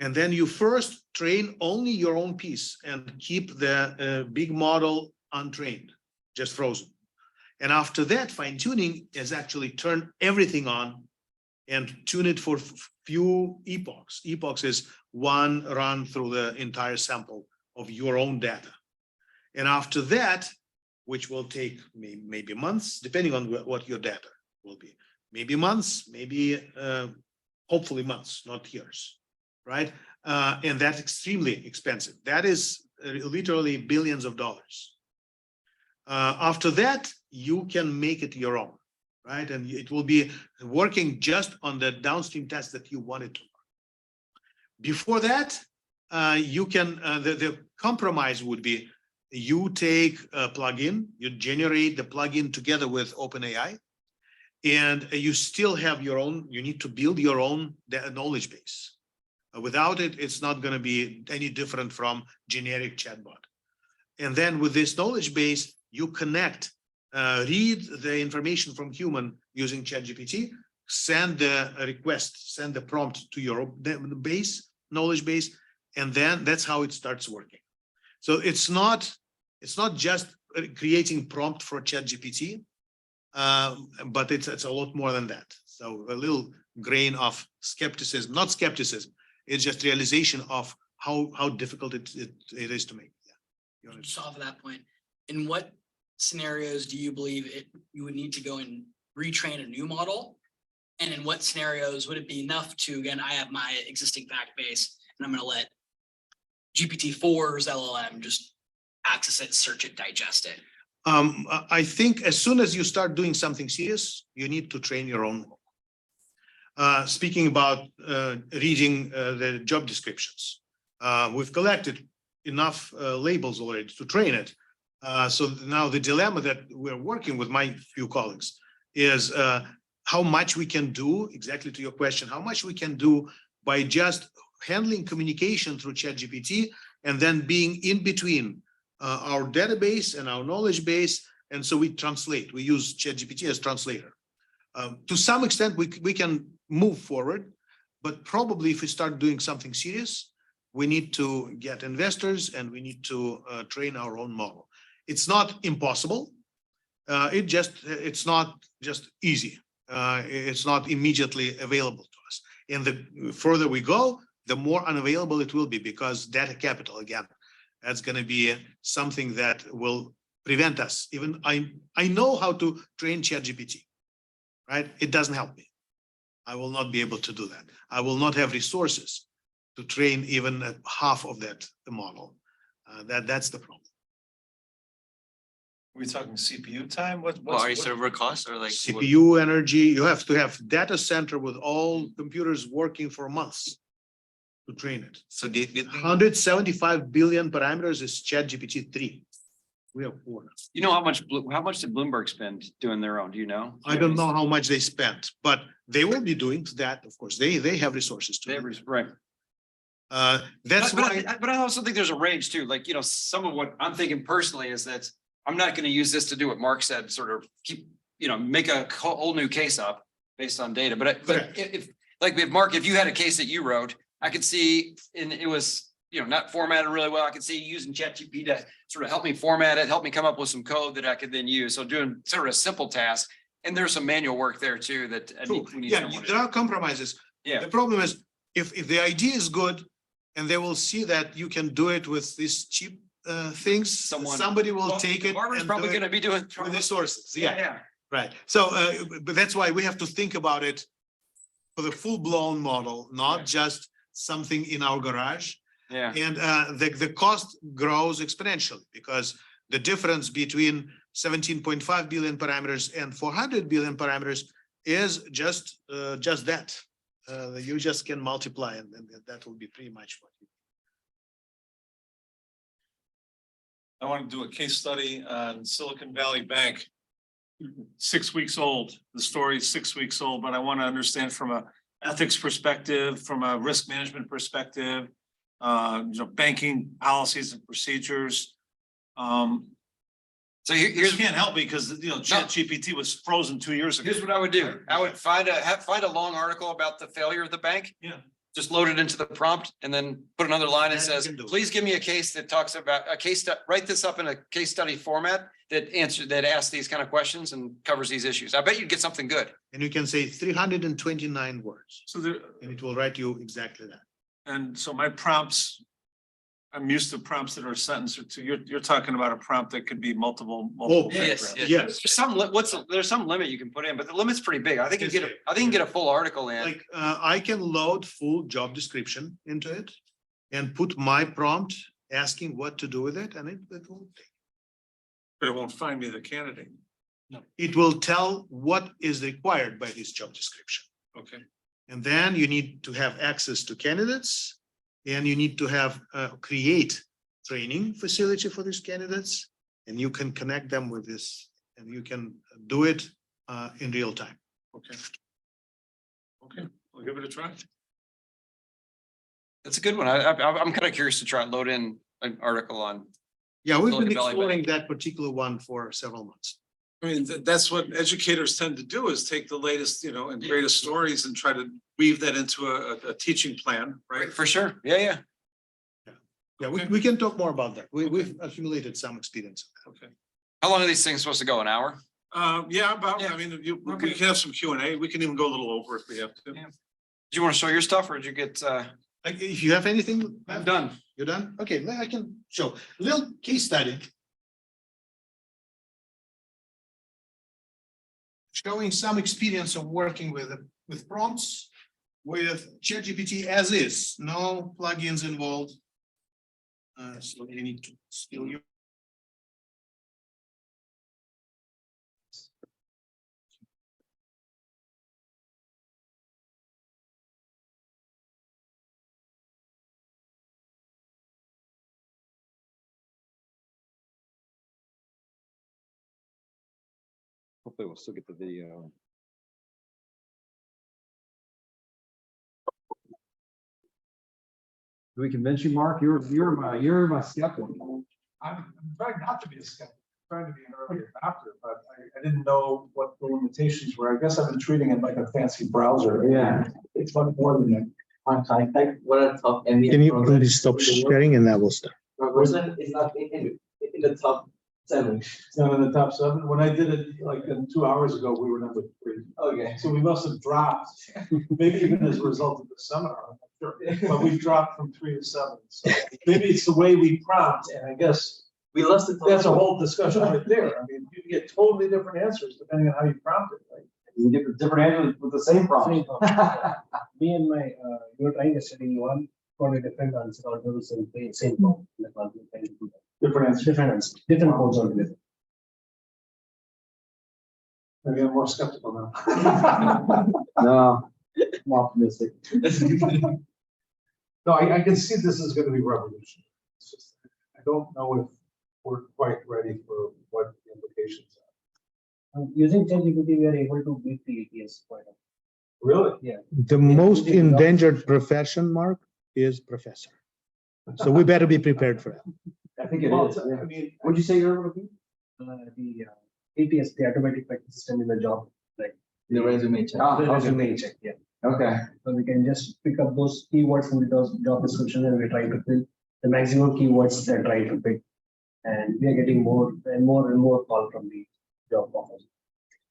And then you first train only your own piece and keep the big model untrained, just frozen. And after that, fine tuning is actually turn everything on and tune it for few epochs. Epochs is one run through the entire sample of your own data. And after that, which will take maybe months, depending on what your data will be, maybe months, maybe hopefully months, not years, right? And that's extremely expensive. That is literally billions of dollars. After that, you can make it your own, right? And it will be working just on the downstream test that you wanted to work. Before that, you can, the compromise would be you take a plugin, you generate the plugin together with OpenAI, and you still have your own, you need to build your own knowledge base. Without it, it's not going to be any different from generic chatbot. And then with this knowledge base, you connect, read the information from human using ChatGPT, send the request, send the prompt to your base, knowledge base, and then that's how it starts working. So it's not just creating prompt for ChatGPT, but it's a lot more than that. So a little grain of skepticism, not skepticism, it's just realization of how difficult it is to make. Yeah. Just off of that point, in what scenarios do you believe you would need to go and retrain a new model? And in what scenarios would it be enough to, again, I have my existing fact base and I'm going to let GPT-4's LLM just access it, search it, digest it? I think as soon as you start doing something serious, you need to train your own. Speaking about reading the job descriptions, we've collected enough labels already to train it. So now the dilemma that we're working with my few colleagues is how much we can do, exactly to your question, how much we can do by just handling communication through ChatGPT and then being in between our database and our knowledge base. And so we translate, we use ChatGPT as translator. To some extent, we can move forward, but probably if we start doing something serious, we need to get investors and we need to train our own model. It's not impossible. It's not just easy. It's not immediately available to us. And the further we go, the more unavailable it will be because data capital, again, that's going to be something that will prevent us. Even I know how to train ChatGPT, right? It doesn't help me. I will not be able to do that. I will not have resources to train even half of that model. That's the problem. We're talking CPU time? Well, are you server costs or like? what- CPU energy, you have to have data center with all computers working for months to train it. So do you think? 175 billion parameters is ChatGPT 3. We have 4 now. You know how much did Bloomberg spend doing their own? Do you know? I don't know how much they spent, but they will be doing that. Of course, they have resources to. do that. Right. That's But why. but I also think there's a range too, like, you know, some of what I'm thinking personally is that I'm not gonna use this to do what Mark said, sort of keep, you know, make a whole new case up based on data, but Correct. if, like, if Mark, if you had a case that you wrote, I could see, and it was, you know, not formatted really well, I could see using ChatGPT to sort of help me format it, help me come up with some code that I could then use, so doing sort of a simple task, and there's some manual work there too that. we need Yeah, someone to there do. are compromises. Yeah. The problem is if the idea is good and they will see that you can do it with these cheap things, somebody will Well, take it. Harvard's and probably do it gonna be doing. with the sources. Yeah, Yeah, yeah. right. So, but that's why we have to think about it for the full blown model, not just something in our garage. Yeah. And the cost grows exponentially because the difference between 17.5 billion parameters and 400 billion parameters is just that. You just can multiply and that will be pretty much what you. I want to do a case study on Silicon Valley Bank. 6 weeks old. The story is 6 weeks old, but I want to understand from a ethics perspective, from a risk management perspective, banking policies and procedures. So You here's. can't help me because, ChatGPT was frozen 2 years ago. Here's what I would do. I would find a long article about the failure of the bank. Yeah. Just load it into the prompt and then put another line that That you says, can do. please give me a case that talks about write this up in a case study format that asks these kind of questions and covers these issues. I bet you'd get something good. And you can say 329 words So there, and it will write you exactly that. and so my prompts, I'm used to prompts that are a sentence or two. You're talking about a prompt that could be multiple. Oh, Yes, yes. Yes. There's some limit you can put in, but the limit's pretty big. I think you It's get, big. I think you can get a full article in. Like, I can load full job description into it and put my prompt asking what to do with it and it will. But it won't find me the candidate. It will tell what is required by this job description. Okay. And then you need to have access to candidates and you need to have create training facility for these candidates. And you can connect them with this and you can do it in real time. Okay. Okay, we'll give it a try. That's a good one. I'm kind of curious to try and load in an article on. Yeah, we've Silicon been Valley exploring that particular one for several months. I mean, that's what educators tend to do is take the latest, and greatest stories and try to weave that into a teaching plan, right? For sure. Yeah, yeah. Yeah, Okay. we can talk more about that. We've accumulated some experience. Okay. How long are these things supposed to go? An hour? Yeah, Yeah. I mean, we Okay. can have some Q&A. We can even go a little over if we have to. Yeah. Do you want to show your stuff or did you get, Like, if you have anything. I'm done. You're done? Okay, then I can show little case study. Showing some experience of working with prompts with ChatGPT as is, no plugins involved. So you need to still use. Hopefully we'll still get the video. Do we convince you, Mark? You're my skeptic. I'm trying not to be a skeptic, I'm trying to be an early adopter, but I didn't know what the limitations were. I guess I've been treating it like a fancy browser. Yeah. It's much more than that. Can you please stop sharing and I will start? Version is not in the top 7. It's not in the top 7. When I did it like 2 hours ago, we were number 3. Okay. So we must have dropped, maybe even as a result of the seminar. sure. But we've dropped from 3 to 7. So maybe it's the way we prompt, and I guess We lost it. that's a whole discussion right there. I mean, you can get totally different answers depending on how you prompt it, right? You get the different answers with the same problem. Me and my, you were trying yesterday, one got a different answer, although the same problem. Different answers. Different answer, different codes altogether. Maybe I'm more skeptical now. No, I'm optimistic. No, I can see this is gonna be revolutionary. It's just, I don't know if we're quite ready for what the implications are. Using ChatGPT, we are able to beat the ATS quite a bit. Really? Yeah. The most endangered profession, Mark, is professor. So we better be prepared for that. I think it Well, is. I mean, What'd you say you're able to be? The ATS, the automatic practice system in the job, like The resume check. the resume check, yeah. Okay. So we can just pick up those keywords in the job description and we try to fill the maximum keywords they're trying to pick. And we are getting more and more call from the job offers.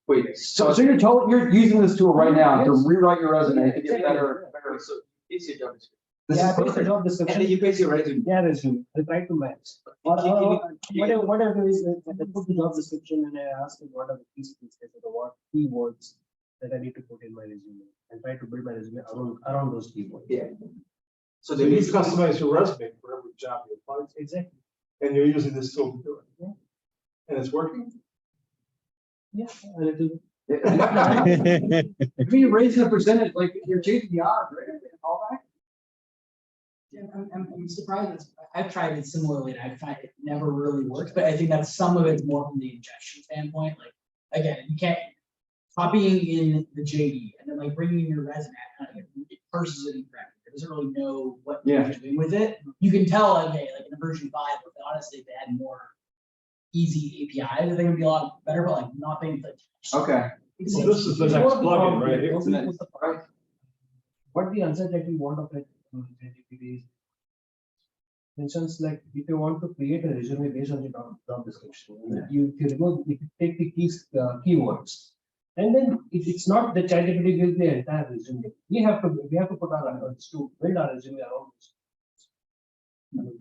Wait, so you're using this tool right now to rewrite your resume to get better. So it's your job description. This Yeah, is I pick the perfect. job And description. then you base your resume. Yeah, resume. I try to match. Whatever is, I put the job description and I ask them what are the key skills or what keywords that I need to put in my resume and try to build my resume around those keywords. Yeah. So so they you need to customize your resume for every job you apply to, Exactly. and you're using this tool to do it. Yeah. And it's working? Yeah, a little. If you're raising the percentage, like you're changing the odds, right? And all that. Yeah, I'm surprised. I've tried it similarly, and I've tried it never really works, but I think that's some of it's more from the ingestion standpoint. Like, again, you can't copying in the JD and then like bringing in your resume, it parses it incorrectly. It doesn't really know what you're doing with it. You can tell, okay, like in a version 5, but honestly, if they had more easy APIs, I think it'd be a lot better, but like not being like. Okay. So this is the next plugin right here. What the answer that you want of it ChatGPT is, for instance, like if you want to create a resume based on the job description, you take the keywords, and then it's not the ChatGPT gives the entire resume. We have to put our efforts to build our resume around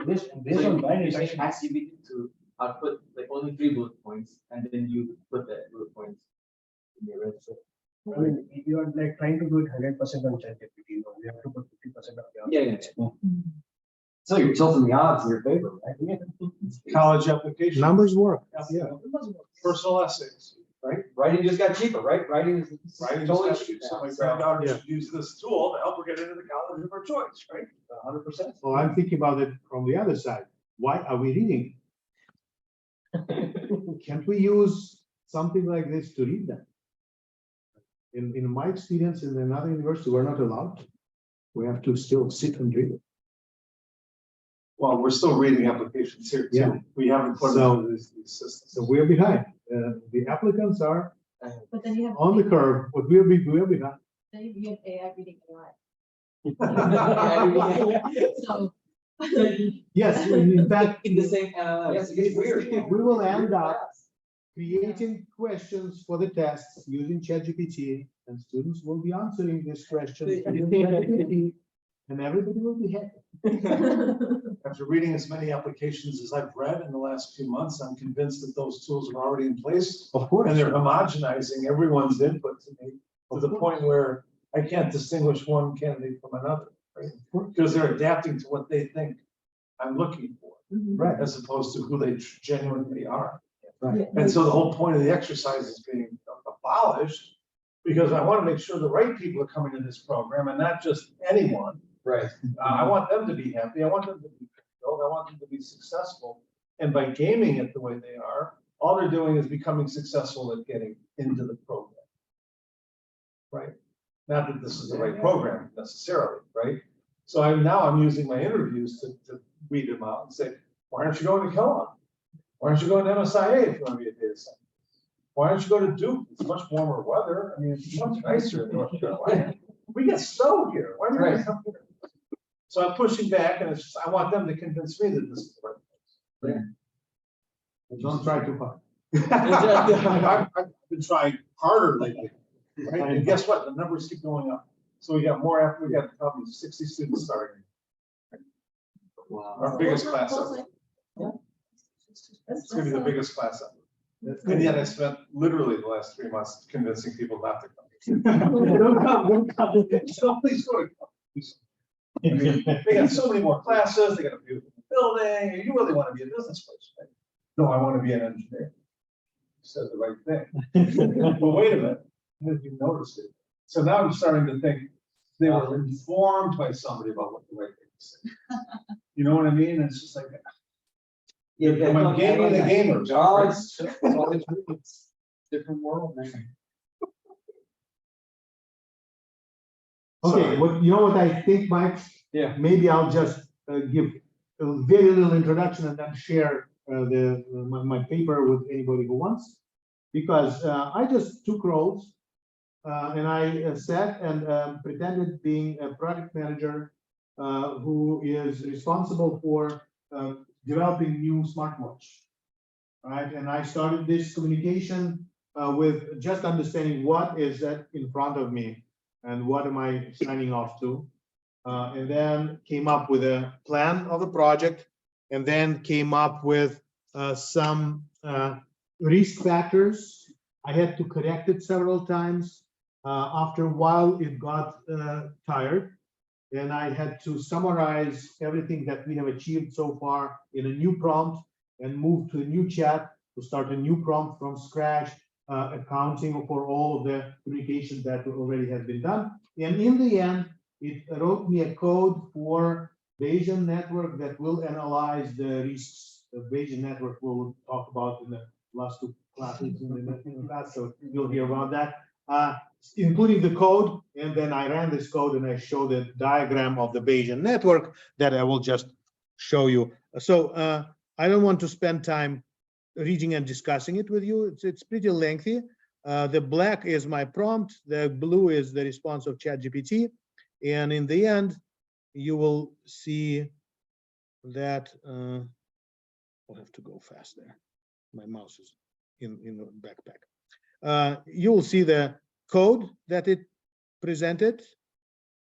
this. Based on that, it's actually Ask ChatGPT to output like only 3 bullet points, and then you put that bullet points in your resume. I mean, if you are like trying to do it 100% on ChatGPT, you have to put 50% of the Yeah. So you're tilting the odds in your favor, right? College application. Numbers work. Yeah. Personal essays, right? Writing just got cheaper, right? Writing is Right, totally so cheap now. my granddaughter should use this tool to help her get into the college of her choice, right? 100%. Well, I'm thinking about it from the other side. Why are we reading? Can't we use something like this to read them? In my experience in another university, we're not allowed to. We have to still sit and read it. Well, we're still reading applications here Yeah. too. We haven't put So- in these systems. So we're behind. The applicants are But then you have. on the curve, but we're behind. Then you have AI reading a lot. Yeah, So. Yes, in fact, in the same, yes, it gets weird. we will end up creating questions for the tests using ChatGPT, and students will be answering these questions using ChatGPT, and everybody will be happy. After reading as many applications as I've read in the last few months, I'm convinced that those tools are already in place. Of course. And they're homogenizing everyone's input to me to the point where I can't distinguish one candidate from another, right? Because they're adapting to what they think I'm looking for, Right. as opposed to who they genuinely are. Right. And so the whole point of the exercise is being abolished, because I want to make sure the right people are coming to this program and not just anyone. Right. I want them to be happy. I want them to be fulfilled. I want them to be successful. And by gaming it the way they are, all they're doing is becoming successful at getting into the program. Right? Not that this is the right program necessarily, right? So I'm using my interviews to weed them out and say, why aren't you going to Kellogg? Why aren't you going to MSIA if you want to be a data scientist? Why don't you go to Duke? It's much warmer weather. I mean, it's much nicer in North Carolina. We get snow here. Why do you come here? So I'm pushing back, and it's just, I want them to convince me that this is the right place. Don't try too hard. I've been trying harder lately, right? And guess what? The numbers keep going up. So we got more, we got probably 60 students starting. Our biggest class ever. It's gonna be the biggest class ever. And yet I spent literally the last 3 months convincing people not to come. Don't come. So please go to come. They got so many more classes, they got a beautiful building, you really want to be a business person, right? No, I want to be an engineer. You said the right thing. Well, wait a minute, you noticed it. So now I'm starting to think they were informed by somebody about what the right thing to say. You know what I mean? And it's just like, am I gaming the gamers? No, it's different world, man. Sorry. Okay, what, you know what I think, Mike? Yeah. Maybe I'll just give a very little introduction and then share my paper with anybody who wants. Because I just took roles and I sat and pretended being a project manager who is responsible for developing new smartwatch. Right, and I started this communication with just understanding what is that in front of me and what am I signing off to. And then came up with a plan of the project, and then came up with some risk factors. I had to correct it several times. After a while, it got tired, and I had to summarize everything that we have achieved so far in a new prompt and move to a new chat to start a new prompt from scratch, accounting for all of the communication that already has been done. And in the end, it wrote me a code for Bayesian network that will analyze the risks. The Bayesian network we'll talk about in the last two classes in the class, so you'll hear about that, including the code. And then I ran this code and I showed a diagram of the Bayesian network that I will just show you. So I don't want to spend time reading and discussing it with you. It's pretty lengthy. The black is my prompt. The blue is the response of ChatGPT. And in the end, you will see that I'll have to go fast there. My mouse is in the backpack. You will see the code that it presented,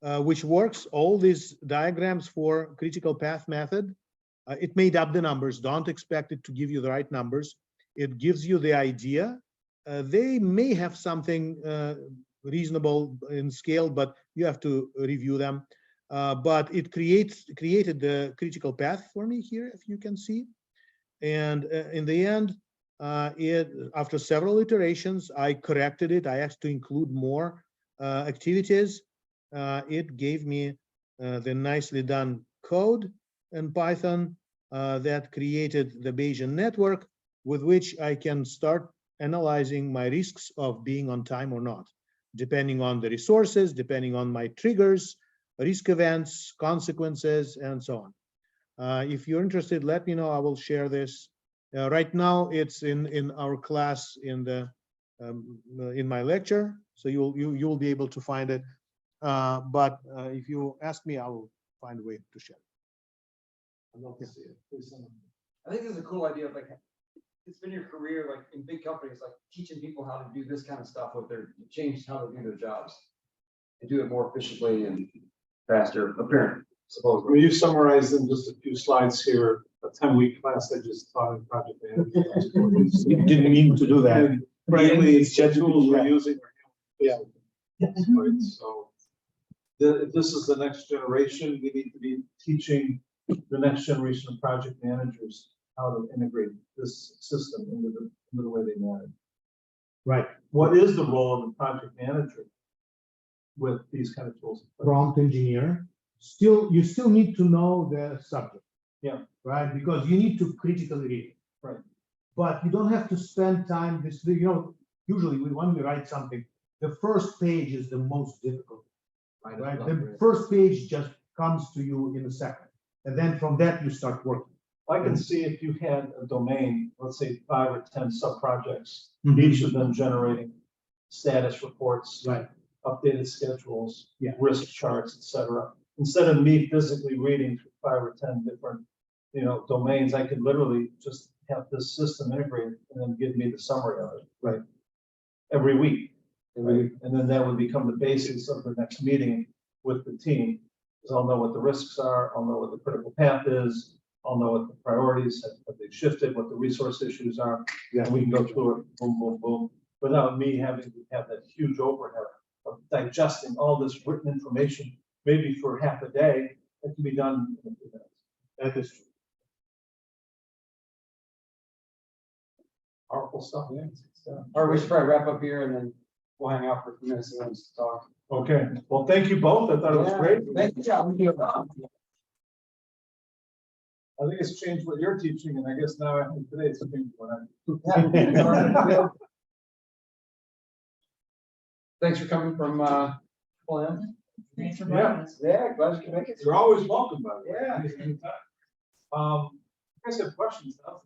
which works. All these diagrams for critical path method. It made up the numbers. Don't expect it to give you the right numbers. It gives you the idea. They may have something reasonable in scale, but you have to review them. But it created the critical path for me here, if you can see. And in the end, after several iterations, I corrected it. I asked to include more activities. It gave me the nicely done code in Python that created the Bayesian network with which I can start analyzing my risks of being on time or not, depending on the resources, depending on my triggers, risk events, consequences, and so on. If you're interested, let me know. I will share this. Right now, it's in our class in my lecture, so you'll be able to find it. But if you ask me, I will find a way to share it. I'd love to see it. I think it's a cool idea. Like, it's been your career, like in big companies, like teaching people how to do this kind of stuff with their change how they do their jobs and do it more efficiently and faster. Apparently, supposedly. You summarized in just a few slides here, a 10-week class I just taught in project management. You didn't mean to do that. And frankly, it's the tools we're Yeah. using. Yeah. Right, so if this is the next generation, we need to be teaching the next generation of project managers how to integrate this system into the way they manage. Right. What is the role of the project manager with these kind of tools? Prompt engineer. You still need to know the subject. Yeah. Right, because you need to critically read it. Right. But you don't have to spend time this. Usually when we write something, the first page is the most difficult. Right. The first page just comes to you in a second, and then from that you start working. I can see if you had a domain, let's say 5 or 10 sub-projects, Mhm. each of them generating status reports, Right. updated schedules, Yeah. risk charts, etc. Instead of me physically reading through 5 or 10 different, domains, I could literally just have this system integrated and then give me the summary of it, right? Every week. And then that would become the basis of the next meeting with the team. Because I'll know what the risks are, I'll know what the critical path is, I'll know what the priorities have they shifted, what the resource issues are. Yeah, we can go through it, boom, boom, boom, without me having to have that huge overhead of digesting all this written information, maybe for half a day. It can be done in a few minutes. That is true. Powerful stuff, yeah. All right, we should probably wrap up here and then we'll hang out for a few minutes and then just talk. Okay, well, thank you both. I thought it was great. Thank you. Yeah, we do. I think it's changed what you're teaching, and I guess now after today, it's changed what I'm. Thanks for coming from, Plan. Thanks for Yeah. joining us. Yeah, glad you could make it. You're always welcome, by the way. Yeah. Anytime. You guys have questions? Now?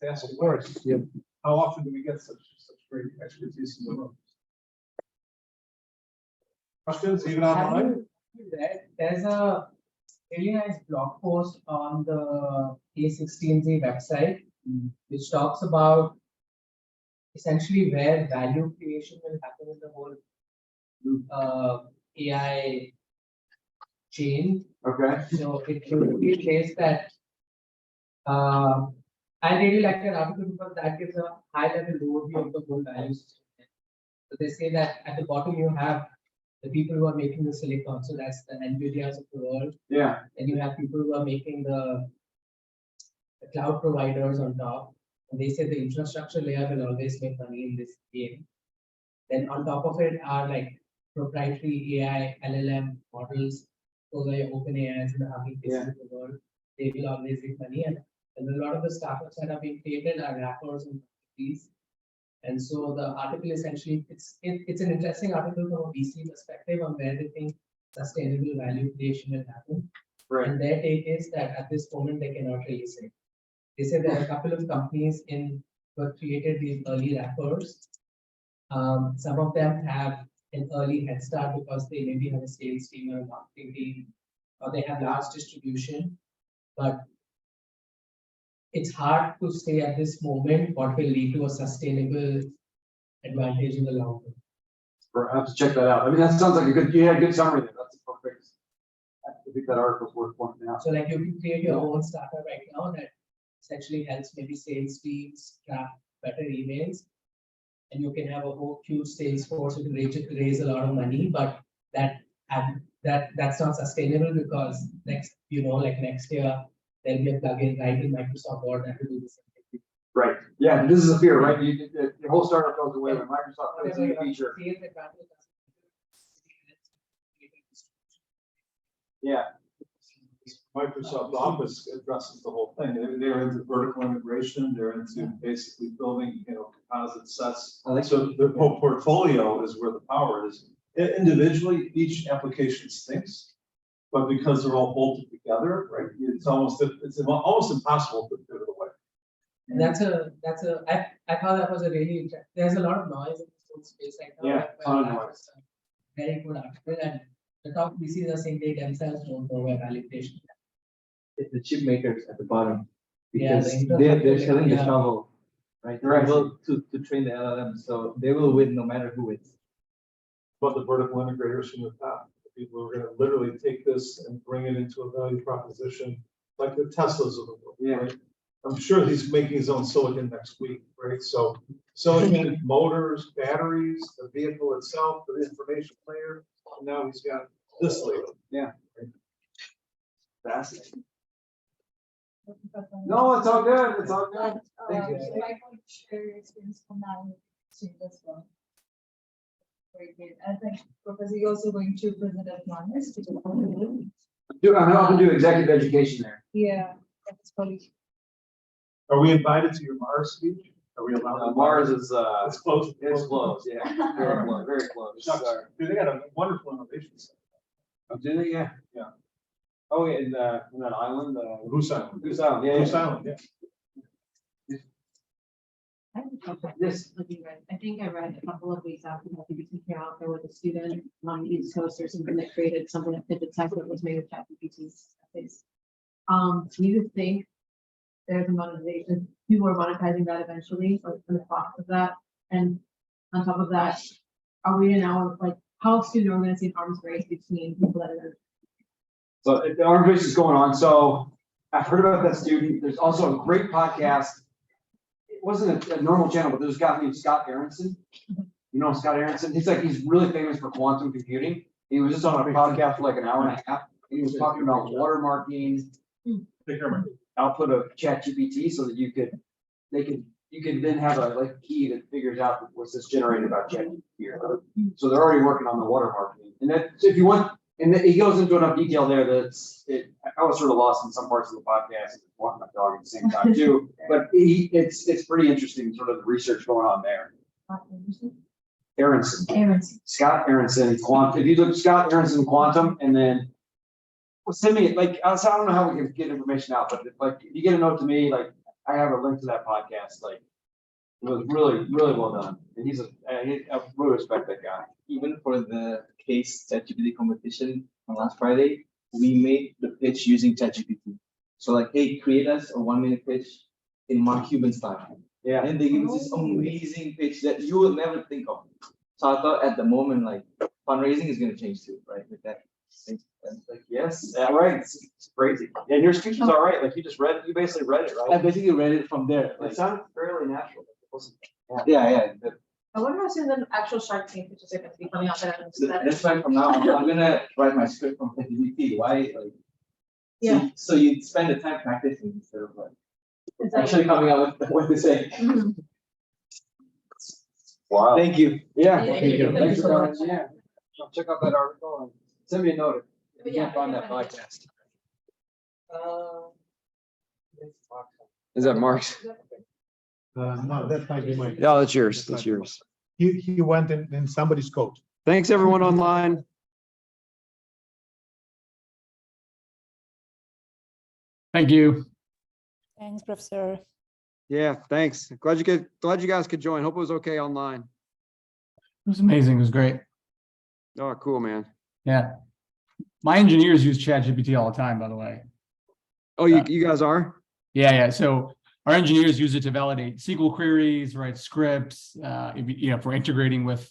To ask Of course, yeah. How often do we get such great expertise in the room? Questions, even online? There's a really nice blog post on the A16Z website, which talks about essentially where value creation will happen in the whole AI chain. Okay. So it really says that I really like that article because that gives a high level overview of the whole value system. So they say that at the bottom you have the people who are making the silicon, so that's the NVIDIAs of the world. Yeah. And you have people who are making the cloud providers on top. And they say the infrastructure layer will always make money in this game. Then on top of it are like proprietary AI, LLM models, those are your open AIs in the Hugging Faces of the world. They will always make money. And a lot of the startups that are being created are wrappers and these. And so the article essentially, it's an interesting article from a VC perspective on where they think sustainable value creation will happen. Right. And their take is that at this moment they cannot really say. They said there are a couple of companies who have created these early wrappers. Some of them have an early head start because they maybe have a sales team or a marketing team, or they have large distribution. But it's hard to say at this moment what will lead to a sustainable advantage in the long term. Perhaps check that out. I mean, that sounds like you had a good summary there. That's perfect. I think that article's worth pointing out. So like you can create your own startup right now that essentially helps maybe sales teams craft better emails. And you can have a whole huge sales force, you can raise a lot of money, but that's not sustainable because next year there'll be a plugin right in Microsoft Word that will do the same thing. Right. Yeah, this is a fear, right? Your whole startup goes away when Microsoft puts in a feature. Yeah. Microsoft Office addresses the whole thing. They're into vertical integration. They're into basically building, composite sets. So the whole portfolio is where the power is. Individually, each application stinks, but because they're all bolted together, right? It's almost impossible to pivot away. And I thought that was a really interesting. There's a lot of noise in this whole space right now. Yeah, ton of noise. Very good article, and the top VCs are saying they themselves don't know where validation. It's the chip makers at the bottom. Yeah, Because the they're selling the yeah. shovel, right? Right. To train the LLM, so they will win no matter who wins. But the vertical integrators from the top, the people who are going to literally take this and bring it into a value proposition, like the Teslas of the world. Yeah. Right? I'm sure he's making his own silicon next week, right? So silicon, motors, batteries, the vehicle itself, the information layer, and now he's got this layer. Yeah. Right? Fascinating. No, it's all good. It's all good. Thank you. So I want to share your experience on that to this one. Very good. I think Professor, you're also going to present at Mars. I'm helping do executive education there. Yeah, that's probably. Are we invited to your Mars speech? Are we allowed? Mars is It's close. it's close, yeah. Very close, very close. Dude, they got a wonderful innovation center. Oh, do they? Yeah. Yeah. Oh, in that island, Who's Island? Goose Island, yeah. Who's Island, yeah. Yes. I think I read a couple of weeks after the PBT came out, there was a student on the East Coast or something that created something that did detect that was made with ChatGPT's face. Do you think there's a monetization? People are monetizing that eventually, or in the process of that, and on top of that, are we now, like, how soon are we gonna see an arms race between people that are? So the arms race is going on. So I've heard about that student. There's also a great podcast. It wasn't a normal channel, but there's a guy named Scott Aronson. You know Scott Aronson? He's really famous for quantum computing. He was just on a podcast for like an hour and a half. And he was talking about watermarking output of ChatGPT so that you could then have a like key that figures out what's this generated about ChatGPT. So they're already working on the watermarking. And that, so if you want, and then he goes into enough detail there that I was sort of lost in some parts of the podcast and walking my dog at the same time too. But it's pretty interesting, sort of the research going on there. Aronson. Scott Aronson, quantum. If you look Scott Aronson quantum, and then send me like I don't know how we can get information out, but like if you get a note to me, like I have a link to that podcast. Like it was really, really well done, and I really respect that guy. Even for the case ChatGPT competition on last Friday, we made the pitch using ChatGPT. So like, hey, create us a 1 minute pitch in Mark Cuban style. Yeah. And they give us this amazing pitch that you would never think of. So I thought at the moment, like fundraising is going to change too, right? With that. Like, yes, right. It's crazy. And your speech was all right. Like you basically read it, I right? basically read it from there. It Like, sounded fairly natural. It wasn't. yeah. I wonder how soon the actual Shark Tank pictures are gonna be coming out that. That's why from now on, I'm gonna write my script from ChatGPT. Why? Like, Yeah. So you spend the time practicing instead of like Is that- actually coming out with what to say. Mhm. Wow. Thank you. Yeah. Thank you. Thanks for coming. Yeah. I'll check out that article and send me a note if you Yeah, can't find I that can find it. podcast. Is that Mark's? No, that might be mine. Yeah, that's yours. That's yours. He went in somebody's coat. Thanks, everyone online. Thank you. Thanks, Professor. Yeah, thanks. Glad you guys could join. Hope it was okay online. It was amazing. It was great. Oh, cool, man. Yeah. My engineers use ChatGPT all the time, by the way. Oh, you guys are? Yeah. So our engineers use it to validate SQL queries, write scripts. If we're integrating with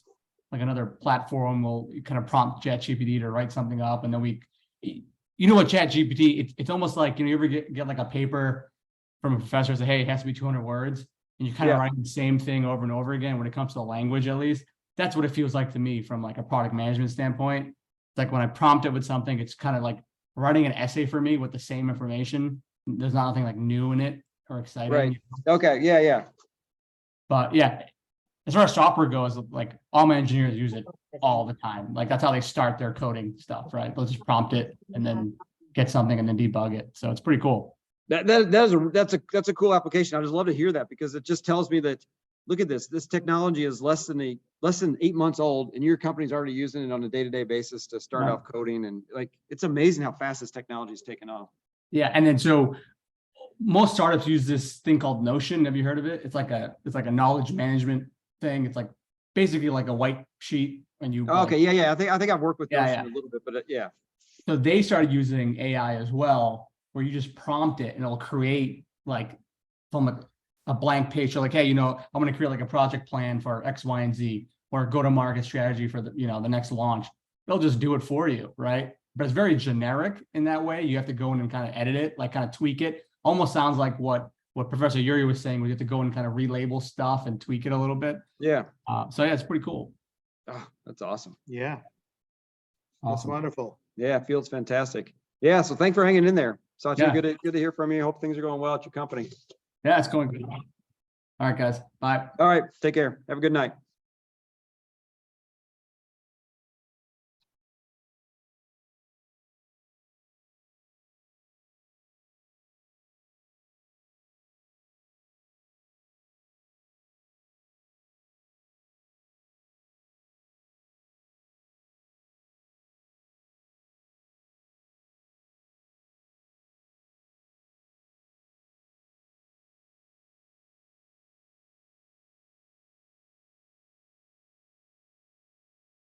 like another platform, we'll kind of prompt ChatGPT to write something up, and then what ChatGPT, it's almost like, you ever get like a paper from a professor say, hey, it has to be 200 words, and you're kind of writing the same thing over and over again when it comes to the language, at least. That's what it feels like to me from like a product management standpoint. It's like when I prompt it with something, it's kind of like writing an essay for me with the same information. There's nothing like new in it or exciting. Right. Okay. Yeah. But yeah, as far as software goes, like all my engineers use it all the time. Like that's how they start their coding stuff, right? They'll just prompt it and then get something and then debug it. So it's pretty cool. That's a cool application. I just love to hear that, because it just tells me that, look at this technology is less than 8 months old, and your company's already using it on a day-to-day basis to start off coding. And like, it's amazing how fast this technology is taking off. Yeah. And then so most startups use this thing called Notion. Have you heard of it? It's like a knowledge management thing. It's like basically like a white sheet, and you. Okay. Yeah. I think I've worked with Notion a little bit, but yeah. So they started using AI as well, where you just prompt it and it'll create like from a blank page. So like, hey, I'm going to create like a project plan for X, Y, and Z, or go to market strategy for the next launch. They'll just do it for you, right? But it's very generic in that way. You have to go in and kind of edit it, like kind of tweak it. Almost sounds like what Professor Yuri was saying, where you have to go and kind of relabel stuff and tweak it a little bit. Yeah. So yeah, it's pretty cool. Oh, that's awesome. Yeah, Awesome. that's wonderful. Yeah, it feels fantastic. Yeah. So thanks for hanging in there. Satya, good to hear from you. Hope things are going well at your company. Yeah, it's going good. All right, guys. Bye. All right. Take care. Have a good night.